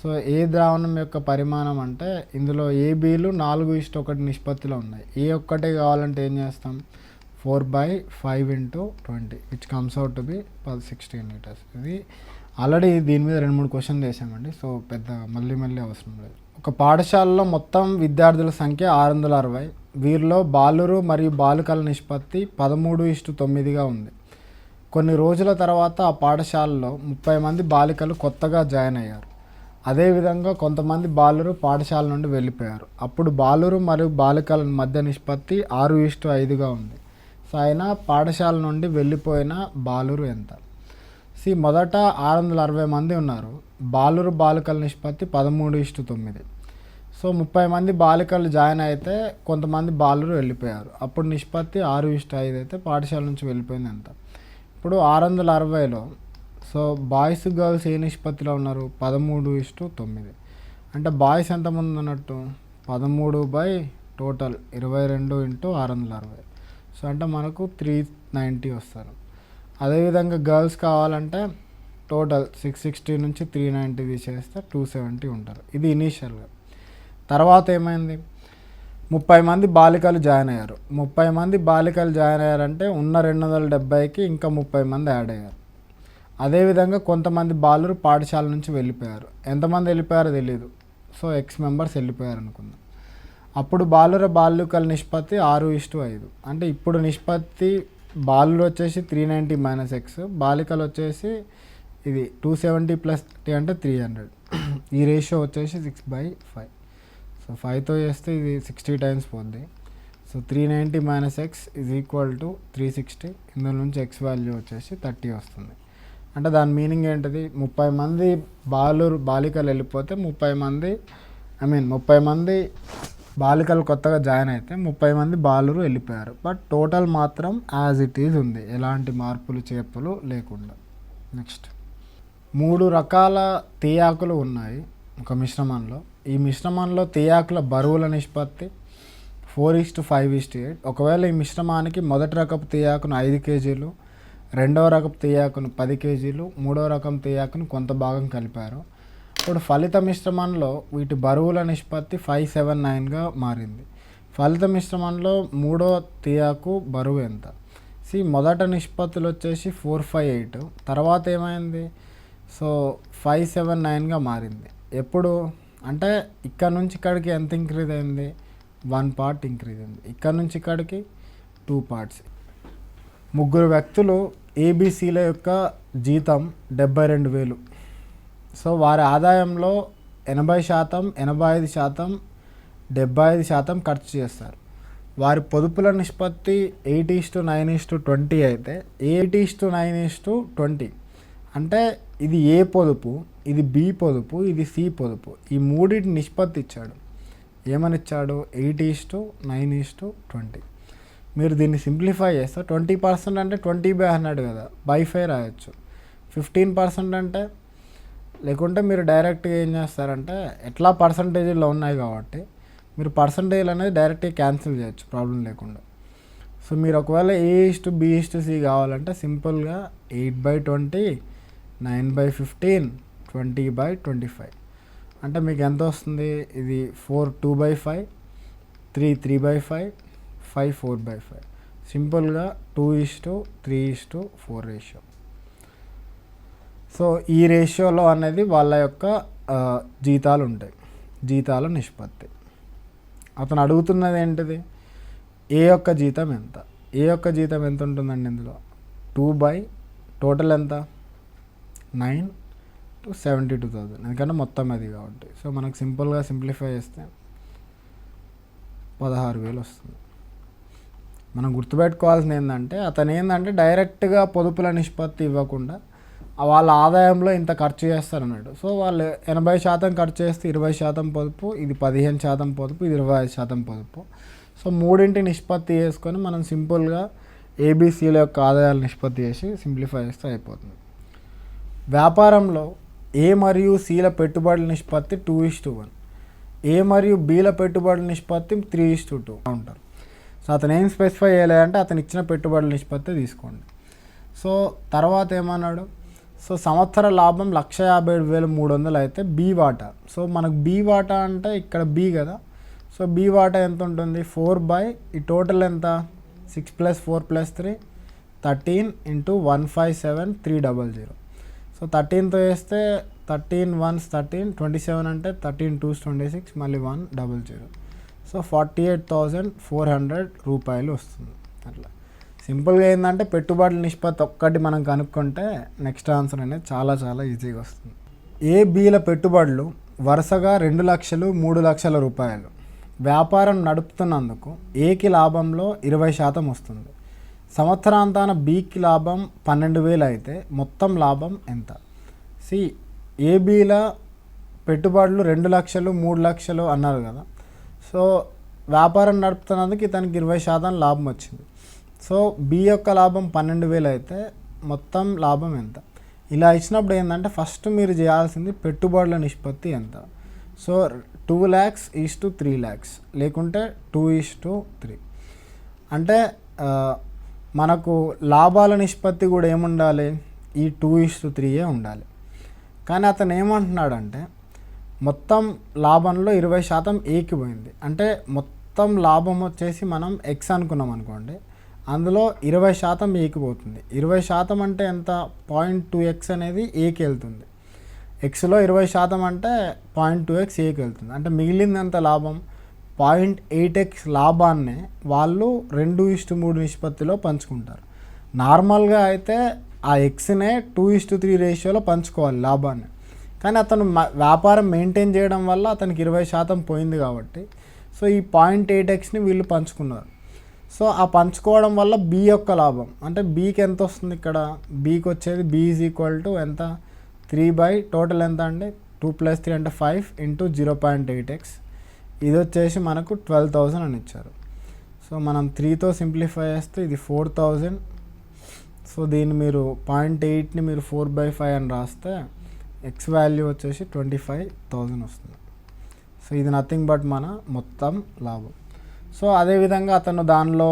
సో ఏ ద్రావణం యొక్క పరిమాణం అంటే ఇందులో ఏబీలు 4:1 నిష్పత్తిలో ఉన్నాయి. ఏ ఒక్కటే కావాలంటే ఏం చేస్తాం? 4/5 × 20 which comes out to be 16 litres. ఇది ఆల్రెడీ దీని మీద 2-3 క్వశ్చన్లు వేసామండి. సో పెద్ద మళ్ళీ అవసరం లేదు. ఒక పాఠశాలలో మొత్తం విద్యార్థుల సంఖ్య 660. వీరిలో బాలురు మరియు బాలికల నిష్పత్తి 13:9గా ఉంది. కొన్ని రోజుల తర్వాత ఆ పాఠశాలలో 30 మంది బాలికలు కొత్తగా జాయిన్ అయ్యారు. అదేవిధంగా కొంతమంది బాలురు పాఠశాల నుండి వెళ్ళిపోయారు. అప్పుడు బాలురు మరియు బాలికల మధ్య నిష్పత్తి 6:5గా ఉంది. సో అయినా పాఠశాల నుండి వెళ్ళిపోయిన బాలురు ఎంత? మొదట 660 మంది ఉన్నారు. బాలురు బాలికల నిష్పత్తి 13:9. సో 30 మంది బాలికలు జాయిన్ అయితే కొంతమంది బాలురు వెళ్ళిపోయారు. అప్పుడు నిష్పత్తి 6:5 అయితే పాఠశాల నుంచి వెళ్ళిపోయింది ఎంత? ఇప్పుడు 660లో సో బాయ్స్ గర్ల్స్ ఏ నిష్పత్తిలో ఉన్నారు? 13:9. అంటే బాయ్స్ ఎంతమంది ఉన్నట్టు? 13 బై టోటల్ 22 × 660. సో అంటే మనకు 390 వస్తారు. అదేవిధంగా గర్ల్స్ కావాలంటే టోటల్ 660 నుంచి 390 తీసేస్తే 270 ఉంటారు. ఇది ఇనీషియల్గా. తర్వాత ఏమైంది, 30 మంది బాలికలు జాయిన్ అయ్యారు. 30 మంది బాలికలు జాయిన్ అయ్యారంటే ఉన్న 270కి ఇంకా 30 మంది యాడ్ అయ్యారు. అదేవిధంగా కొంతమంది బాలురు పాఠశాల నుంచి వెళ్ళిపోయారు. ఎంతమంది వెళ్ళిపోయారో తెలియదు. సో ఎక్స్ మెంబర్స్ వెళ్ళిపోయారు అనుకుందాం. అప్పుడు బాలికల నిష్పత్తి 6:5. అంటే ఇప్పుడు నిష్పత్తి బాలురు వచ్చేసి 390 - x, బాలికలు వచ్చేసి ఇది 270 + 30 అంటే 300. ఈ రేషియో వచ్చేసి 6/5. సో 5తో చేస్తే ఇది 60 టైమ్స్ పోద్ది. So 390 - x = 360. ఇందులో నుంచి x వాల్యూ వచ్చేసి 30 వస్తుంది. అంటే దాని మీనింగ్ ఏంటిది, 30 మంది బాలికలు వెళ్ళిపోతే 30 మంది బాలికలు కొత్తగా జాయిన్ అయితే 30 మంది బాలురు వెళ్ళిపోయారు. బట్ టోటల్ మాత్రం యాజ్ ఇట్ ఈజ్ ఉంది, ఎలాంటి మార్పులు చేర్పులు లేకుండా. నెక్స్ట్ 3 రకాల తేయాకులు ఉన్నాయి ఒక మిశ్రమంలో. ఈ మిశ్రమంలో తేయాకుల బరువుల నిష్పత్తి 4:5:8. ఒకవేళ ఈ మిశ్రమానికి మొదటి రకపు తేయాకును 5 kgలు, రెండవ రకపు తేయాకును 10 kgలు, మూడవ రకం తేయాకును కొంత భాగం కలిపారు. ఇప్పుడు ఫలిత మిశ్రమంలో వీటి బరువుల నిష్పత్తి 579గా మారింది. ఫలిత మిశ్రమంలో మూడో తేయాకు బరువు ఎంత? మొదట నిష్పత్తులు వచ్చేసి 458, తర్వాత ఏమైంది, సో 579గా మారింది. ఎప్పుడు అంటే ఇక్కడ నుంచి ఇక్కడికి ఎంత ఇంక్రీజ్ అయింది, 1 part ఇంక్రీజ్ అయింది. ఇక్కడ నుంచి ఇక్కడికి 2 parts. 3 వ్యక్తులు ఏబిసిల యొక్క జీతం 72,000. సో వారి ఆదాయంలో 80%, 85%, 75% ఖర్చు చేస్తారు. వారి పొదుపుల నిష్పత్తి 8:9:20 అయితే 8:9:20 అంటే ఇది ఏ పొదుపు, ఇది బి పొదుపు, ఇది సి పొదుపు. ఈ మూడింటి నిష్పత్తి ఇచ్చాడు. ఏమని ఇచ్చాడు, 8:9:20. మీరు దీన్ని సింప్లిఫై చేస్తే 20% అంటే 20/100 కదా, బై 5 రాయొచ్చు. 15% అంటే, లేకుంటే మీరు డైరెక్ట్గా ఏం చేస్తారంటే ఎట్లా పర్సంటేజ్లో ఉన్నాయి కాబట్టి మీరు పర్సంటేజ్ అనేది డైరెక్ట్గా క్యాన్సిల్ చేయొచ్చు ప్రాబ్లం లేకుండా. సో మీరు ఒకవేళ A:B:C కావాలంటే సింపుల్గా 8/20, 9/15, 20/25 అంటే మీకు ఎంత వస్తుంది, ఇది 4 2/5, 3 3/5, 5 4/5. సింపుల్గా 2:3:4 రేషియో. సో ఈ రేషియోలో అనేది వాళ్ళ యొక్క జీతాలు ఉంటాయి, జీతాల నిష్పత్తి. అతను అడుగుతున్నది ఏంటిది, ఏ యొక్క జీతం ఎంత. ఏ యొక్క జీతం ఎంత ఉంటుందండి ఇందులో, 2 టోటల్ ఎంత 9 to 72,000, ఎందుకంటే మొత్తం అది కాబట్టి. సో మనకు సింపుల్గా సింప్లిఫై చేస్తే 16,000 వస్తుంది. మనం గుర్తుపెట్టుకోవాల్సింది ఏంటంటే అతను డైరెక్ట్గా పొదుపుల నిష్పత్తి ఇవ్వకుండా వాళ్ళ ఆదాయంలో ఇంత ఖర్చు చేస్తారన్నాడు. సో వాళ్ళు 80% ఖర్చు చేస్తే 20% పొదుపు, ఇది 15% పొదుపు, ఇది 25% పొదుపు. సో మూడింటి నిష్పత్తి చేసుకొని మనం సింపుల్గా ఏబిసిల యొక్క ఆదాయాల నిష్పత్తి చేసి సింప్లిఫై చేస్తే అయిపోతుంది. వ్యాపారంలో ఏ మరియు సిల పెట్టుబడుల నిష్పత్తి 2:1, ఏ మరియు బిల పెట్టుబడుల నిష్పత్తి 3:2 ఉంటారు. సో అతను ఏం స్పెసిఫై చేయలేదంటే అతను ఇచ్చిన పెట్టుబడుల నిష్పత్తి తీసుకోండి. సో తర్వాత ఏమన్నాడు, సో సంవత్సర లాభం 157,300 అయితే బి వాటా. సో మనకు బి వాటా అంటే ఇక్కడ బి కదా, సో బి వాటా ఎంత ఉంటుంది, 4 ఈ టోటల్ ఎంత 6 + 4 + 3 13 × 157,300. సో 13తో వేస్తే 13 1s 13, 27 అంటే 13 2s 26, మళ్ళీ 100. సో 48,400 రూపాయలు వస్తుంది. అట్లా సింపుల్గా ఏంటంటే పెట్టుబడుల నిష్పత్తి ఒక్కటి మనం కనుక్కుంటే నెక్స్ట్ ఆన్సర్ అనేది చాలా చాలా ఈజీగా వస్తుంది. ఏ బిల పెట్టుబడులు వరుసగా 2 లక్షలు 3 లక్షల రూపాయలు. వ్యాపారం నడుపుతున్నందుకు ఏకి లాభంలో 20% వస్తుంది. సంవత్సరాంతాన బికి లాభం 12,000 అయితే మొత్తం లాభం ఎంత. ఏబిల పెట్టుబడులు 2 లక్షలు 3 లక్షలు అన్నారు కదా, సో వ్యాపారం నడుపుతున్నందుకు ఇతనికి 20% లాభం వచ్చింది. సో బి యొక్క లాభం 12,000 అయితే మొత్తం లాభం ఎంత. ఇలా ఇచ్చినప్పుడు ఏంటంటే ఫస్ట్ మీరు చేయాల్సింది పెట్టుబడుల నిష్పత్తి ఎంత. So 2 lakhs is to 3 lakhs లేకుంటే 2:3. అంటే మనకు లాభాల నిష్పత్తి కూడా ఏముండాలి, ఈ 2:3 ఉండాలి. కానీ అతను ఏమంటున్నాడంటే మొత్తం లాభంలో 20% ఏకి పోయింది. అంటే మొత్తం లాభం వచ్చేసి మనం ఎక్స్ అనుకున్నాం అనుకోండి, అందులో 20% ఏకి పోతుంది. 20% అంటే ఎంత, 0.2x అనేది ఏకి వెళ్తుంది. ఎక్స్లో 20% అంటే 0.2x ఏకి వెళ్తుంది. అంటే మిగిలింది ఎంత లాభం, 0.8x లాభాన్ని వాళ్ళు 2:3 నిష్పత్తిలో పంచుకుంటారు. నార్మల్గా అయితే ఆ ఎక్స్నే 2:3 రేషియోలో పంచుకోవాలి లాభాన్ని. కానీ అతను వ్యాపారం మెయింటైన్ చేయడం వల్ల అతనికి 20% పోయింది కాబట్టి సో ఈ 0.8xని వీళ్ళు పంచుకున్నారు. సో ఆ పంచుకోవడం వల్ల బి యొక్క లాభం అంటే బీకి ఎంత వస్తుంది, ఇక్కడ బీకి వచ్చేది బి ఈజ్ ఈక్వల్ టు ఎంత, 3 టోటల్ ఎంత అండి, 2 + 3 అంటే 5 × 0.8x. ఇది వచ్చేసి మనకు 12,000 అని ఇచ్చారు. సో మనం 3తో సింప్లిఫై చేస్తే ఇది 4,000. సో దీన్ని మీరు 0.8ని మీరు 4/5 అని రాస్తే ఎక్స్ వాల్యూ వచ్చేసి 25,000 వస్తుంది. సో ఇది నథింగ్ బట్ మన మొత్తం లాభం. సో అదేవిధంగా అతను దానిలో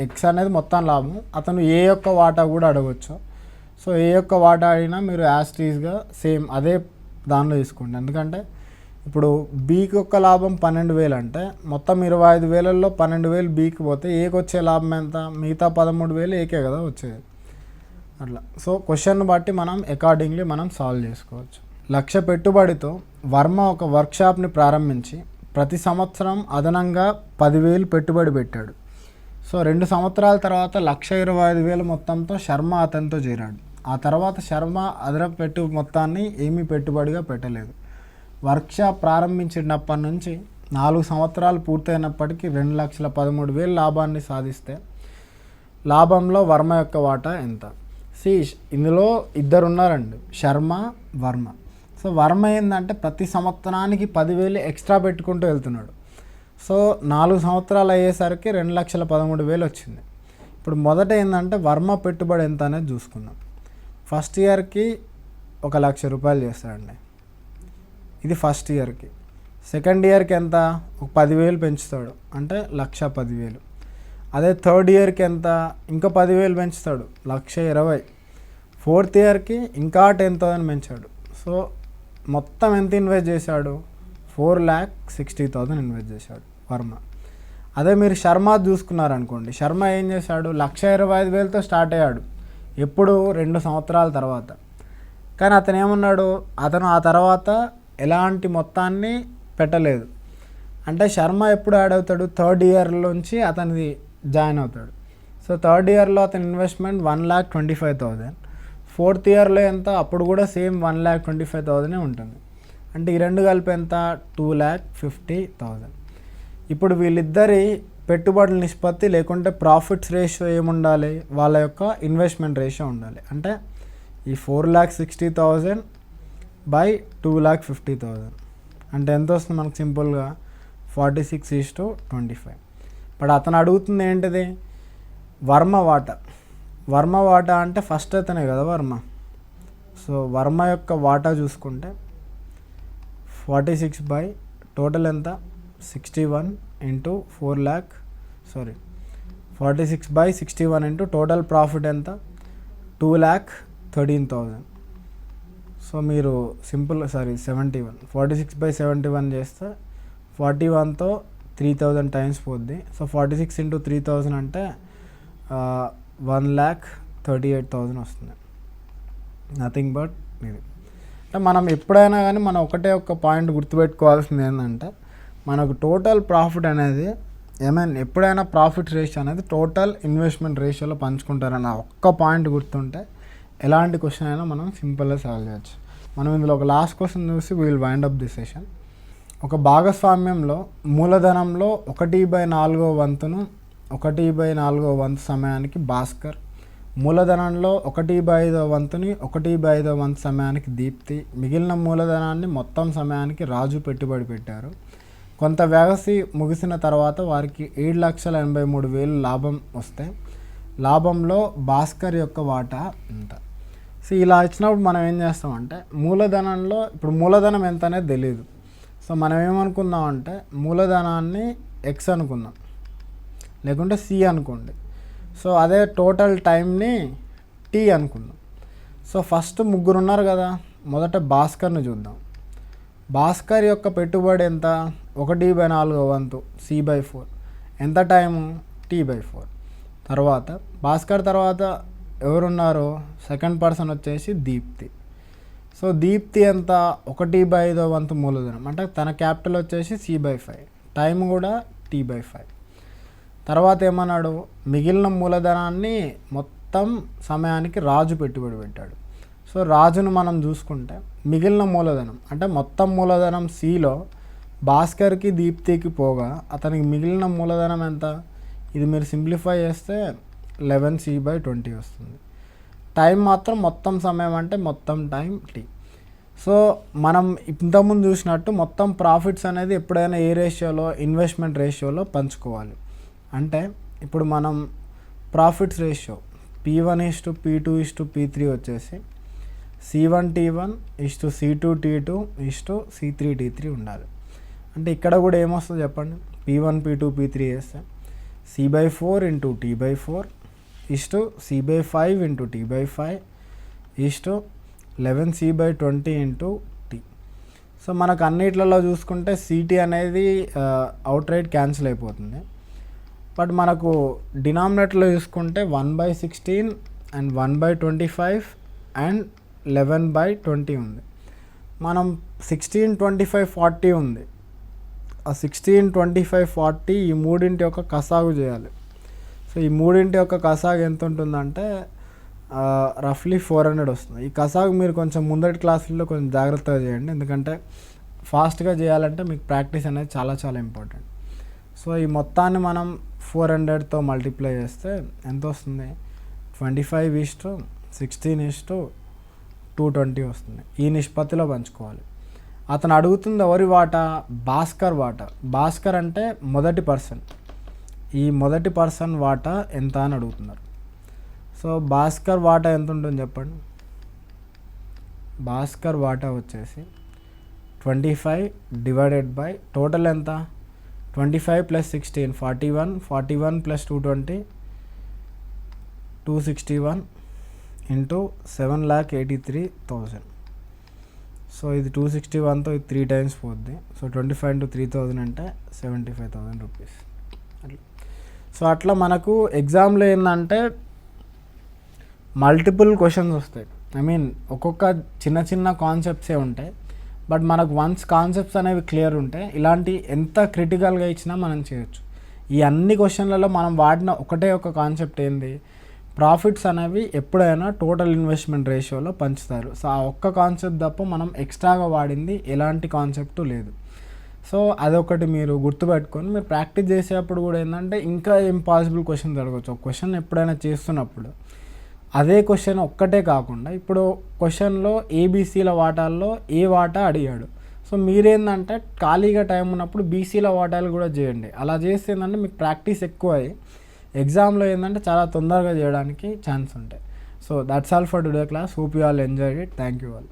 ఎక్స్ అనేది మొత్తం లాభం, అతను ఏ యొక్క వాటా కూడా అడగవచ్చు. సో ఏ యొక్క వాటా అడిగినా మీరు యాస్టీస్గా సేమ్ అదే దానిలో తీసుకోండి. ఎందుకంటే ఇప్పుడు బీకి యొక్క లాభం 12,000 అంటే మొత్తం 25,000లో 12,000 బీకి పోతే ఏకి వచ్చే లాభం ఎంత, మిగతా 13,000 ఏకే కదా వచ్చేది అట్లా. సో క్వశ్చన్ బట్టి మనం అకార్డింగ్లీ మనం సాల్వ్ చేసుకోవచ్చు. 1,00,000 పెట్టుబడితో వర్మ ఒక వర్క్షాప్ని ప్రారంభించి ప్రతి సంవత్సరం అదనంగా 10,000 పెట్టుబడి పెట్టాడు. సో 2 సంవత్సరాల తర్వాత 1,25,000 మొత్తంతో శర్మ అతనితో చేరాడు. ఆ తర్వాత శర్మ అదనపు మొత్తాన్ని ఏమీ పెట్టుబడిగా పెట్టలేదు. వర్క్షాప్ ప్రారంభించినప్పటి నుంచి 4 సంవత్సరాలు పూర్తయినప్పటికీ 2,13,000 లాభాన్ని సాధిస్తే లాభంలో వర్మ యొక్క వాటా ఎంత. ఇందులో ఇద్దరు ఉన్నారండి, శర్మ, వర్మ. సో వర్మ ఏంటంటే ప్రతి సంవత్సరానికి 10,000 ఎక్స్ట్రా పెట్టుకుంటూ వెళ్తున్నాడు. సో 4 సంవత్సరాలు అయ్యేసరికి 2,13,000 వచ్చింది. ఇప్పుడు మొదట ఏంటంటే వర్మ పెట్టుబడి ఎంత అనేది చూసుకుందాం. ఫస్ట్ ఇయర్కి 1,00,000 రూపాయలు చేస్తాడండి, ఇది ఫస్ట్ ఇయర్కి. సెకండ్ ఇయర్కి ఎంత, ఒక 10,000 పెంచుతాడు అంటే 1,10,000. అదే థర్డ్ ఇయర్కి ఎంత, ఇంకా 10,000 పెంచుతాడు, 1,20,000. ఫోర్త్ ఇయర్కి ఇంకా 10,000 పెంచాడు. సో మొత్తం ఎంత ఇన్వెస్ట్ చేశాడు, 4,60,000 ఇన్వెస్ట్ చేశాడు వర్మ. అదే మీరు శర్మ చూసుకున్నారనుకోండి, శర్మ ఏం చేశాడు, 1,25,000తో స్టార్ట్ అయ్యాడు. ఎప్పుడు 2 సంవత్సరాల తర్వాత. కానీ అతను ఏమన్నాడు, అతను ఆ తర్వాత ఎలాంటి మొత్తాన్ని పెట్టలేదు. అంటే శర్మ ఎప్పుడు యాడ్ అవుతాడు, థర్డ్ ఇయర్లోంచి అతనిది జాయిన్ అవుతాడు. సో థర్డ్ ఇయర్లో అతని ఇన్వెస్ట్మెంట్ 1,25,000. ఫోర్త్ ఇయర్లో ఎంత, అప్పుడు కూడా సేమ్ 1,25,000 ఉంటుంది. అంటే ఈ రెండు కలిపి ఎంత, 2,50,000. ఇప్పుడు వీళ్ళిద్దరి పెట్టుబడుల నిష్పత్తి లేకుంటే ప్రాఫిట్స్ రేషియో ఏముండాలి, వాళ్ళ యొక్క ఇన్వెస్ట్మెంట్ రేషియో ఉండాలి. అంటే ఈ 4,60,000 బై 2,50,000 అంటే ఎంత వస్తుంది మనకు, సింపుల్గా 46:25. బట్ అతను అడుగుతుంది ఏంటిది, వర్మ వాటా. వర్మ వాటా అంటే ఫస్ట్ అతనే కదా వర్మ. సో వర్మ యొక్క వాటా చూసుకుంటే 46 బై టోటల్ ఎంత, 61 × 4,46/61 ఇంటూ టోటల్ ప్రాఫిట్ ఎంత, 2,13,000. సో మీరు 71 46/71 చేస్తే 41తో 3,000 టైమ్స్ పోద్ది. సో 46 × 3,000 అంటే 1,38,000 వస్తుంది. నథింగ్ బట్ ఇది. అంటే మనం ఎప్పుడైనా కానీ మనం ఒక పాయింట్ గుర్తుపెట్టుకోవాల్సింది ఏంటంటే, మనకు టోటల్ ప్రాఫిట్ అనేది ఎప్పుడైనా ప్రాఫిట్ రేషియో అనేది టోటల్ ఇన్వెస్ట్మెంట్ రేషియోలో పంచుకుంటారన్న ఒక్క పాయింట్ గుర్తుంటే ఎలాంటి క్వశ్చన్ అయినా మనం సింపుల్గా సాల్వ్ చేయొచ్చు. మనం ఇందులో ఒక లాస్ట్ క్వశ్చన్ చూసి we'll wind up the session. ఒక భాగస్వామ్యంలో మూలధనంలో 1/4 వంతును 1/4 వంతు సమయానికి భాస్కర్, మూలధనంలో 1/5 వంతుని 1/5 వంతు సమయానికి దీప్తి, మిగిలిన మూలధనాన్ని మొత్తం సమయానికి రాజు పెట్టుబడి పెట్టారు. కొంత వ్యవధి ముగిసిన తర్వాత వారికి 7,83,000 లాభం వస్తే లాభంలో భాస్కర్ యొక్క వాటా ఎంత. సో ఇలా ఇచ్చినప్పుడు మనం ఏం చేస్తామంటే, మూలధనంలో ఇప్పుడు మూలధనం ఎంత అనేది తెలియదు. సో మనం ఏమనుకుందాం అంటే మూలధనాన్ని ఎక్స్ అనుకుందాం. లేకుంటే సి అనుకోండి. సో అదే టోటల్ టైంని టీ అనుకుందాం. సో ఫస్ట్ ముగ్గురు ఉన్నారు కదా, మొదట భాస్కర్ని చూద్దాం. భాస్కర్ యొక్క పెట్టుబడి ఎంత, 1/4 వంతు C/4, ఎంత టైము, T/4. తర్వాత భాస్కర్ తర్వాత ఎవరున్నారో సెకండ్ పర్సన్ వచ్చేసి దీప్తి. సో దీప్తి ఎంత, 1/5 వంతు మూలధనం, అంటే తన క్యాపిటల్ వచ్చేసి C/5, టైం కూడా T/5. తర్వాత ఏమన్నాడు, మిగిలిన మూలధనాన్ని మొత్తం సమయానికి రాజు పెట్టుబడి పెట్టాడు. సో రాజును మనం చూసుకుంటే మిగిలిన మూలధనం అంటే మొత్తం మూలధనం సిలో భాస్కర్కి దీప్తికి పోగా అతనికి మిగిలిన మూలధనం ఎంత, ఇది మీరు సింప్లిఫై చేస్తే 11C/20 వస్తుంది. టైం మాత్రం మొత్తం సమయం అంటే మొత్తం టైం టీ. సో మనం ఇంతకుముందు చూసినట్టు మొత్తం ప్రాఫిట్స్ అనేది ఎప్పుడైనా ఏ రేషియోలో, ఇన్వెస్ట్మెంట్ రేషియోలో పంచుకోవాలి. అంటే ఇప్పుడు మనం ప్రాఫిట్స్ రేషియో P1:P2:P3 వచ్చేసి C1T1 C2T2 C3T3 ఉండాలి. అంటే ఇక్కడ కూడా ఏమొస్తుంది చెప్పండి, P1 P2 P3 వేస్తే C/4 × T/4 C/5 × T/5 11C/20 × T. So మనకు అన్నిట్లలో చూసుకుంటే సిటీ అనేది అవుట్ రైట్ క్యాన్సిల్ అయిపోతుంది. బట్ మనకు డినామినేటర్లో చూసుకుంటే 1/16 అండ్ 1/25 అండ్ 11/20 ఉంది. మనం 16, 25, 40 ఉంది. ఆ 16, 25, 40 ఈ మూడింటి యొక్క కసాగు చేయాలి. సో ఈ మూడింటి యొక్క కసాగు ఎంత ఉంటుందంటే రఫ్లీ 400 వస్తుంది. ఈ కసాగు మీరు కొంచెం ముందటి క్లాసుల్లో కొంచెం జాగ్రత్తగా చేయండి, ఎందుకంటే ఫాస్ట్గా చేయాలంటే మీకు ప్రాక్టీస్ అనేది చాలా చాలా ఇంపార్టెంట్. సో ఈ మొత్తాన్ని మనం 400తో మల్టిప్లై చేస్తే ఎంత వస్తుంది, 25:16:220 వస్తుంది. ఈ నిష్పత్తిలో పంచుకోవాలి. అతను అడుగుతుంది ఎవరి వాటా, భాస్కర్ వాటా. భాస్కర్ అంటే మొదటి పర్సన్, ఈ మొదటి పర్సన్ వాటా ఎంత అని అడుగుతున్నారు. సో భాస్కర్ వాటా ఎంత ఉంటుంది చెప్పండి. భాస్కర్ వాటా వచ్చేసి 25 టోటల్ ఎంత, 25 + 16 41, 41 + 220 261 × 7,83,000. సో ఇది 261తో ఇది 3 times పోద్ది. సో 25 × 3,000 అంటే 75,000 రూపీస్. అట్లా. సో అట్లా మనకు ఎగ్జామ్లో ఏంటంటే మల్టిపుల్ క్వశ్చన్స్ వస్తాయి. ఒక్కొక్క చిన్న చిన్న కాన్సెప్ట్సే ఉంటాయి. బట్ మనకు వన్స్ కాన్సెప్ట్స్ అనేవి క్లియర్ ఉంటే ఇలాంటి ఎంత క్రిటికల్గా ఇచ్చినా మనం చేయొచ్చు. ఈ అన్ని క్వశ్చన్లలో మనం వాడిన ఒకటే ఒక కాన్సెప్ట్ ఏంది, ప్రాఫిట్స్ అనేవి ఎప్పుడైనా టోటల్ ఇన్వెస్ట్మెంట్ రేషియోలో పంచుతారు. సో ఆ ఒక్క కాన్సెప్ట్ తప్ప మనం ఎక్స్ట్రాగా వాడింది ఎలాంటి కాన్సెప్ట్ లేదు. సో అదొకటి మీరు గుర్తుపెట్టుకొని మీరు ప్రాక్టీస్ చేసేటప్పుడు కూడా ఏంటంటే ఇంకా ఇంపాసిబుల్ క్వశ్చన్స్ అడగవచ్చు. ఒక క్వశ్చన్ ఎప్పుడైనా చేస్తున్నప్పుడు అదే క్వశ్చన్ ఒక్కటే కాకుండా ఇప్పుడు క్వశ్చన్లో ఏబీసీల వాటాల్లో ఏ వాటా అడిగాడు. సో మీరేంటంటే ఖాళీగా టైం ఉన్నప్పుడు బీసీల వాటాలు కూడా చేయండి. అలా చేస్తే ఏంటంటే మీకు ప్రాక్టీస్ ఎక్కువ అయ్యి ఎగ్జామ్లో ఏంటంటే చాలా తొందరగా చేయడానికి ఛాన్స్ ఉంటాయి. So that's all for today class. Hope you all enjoyed it. Thank you all.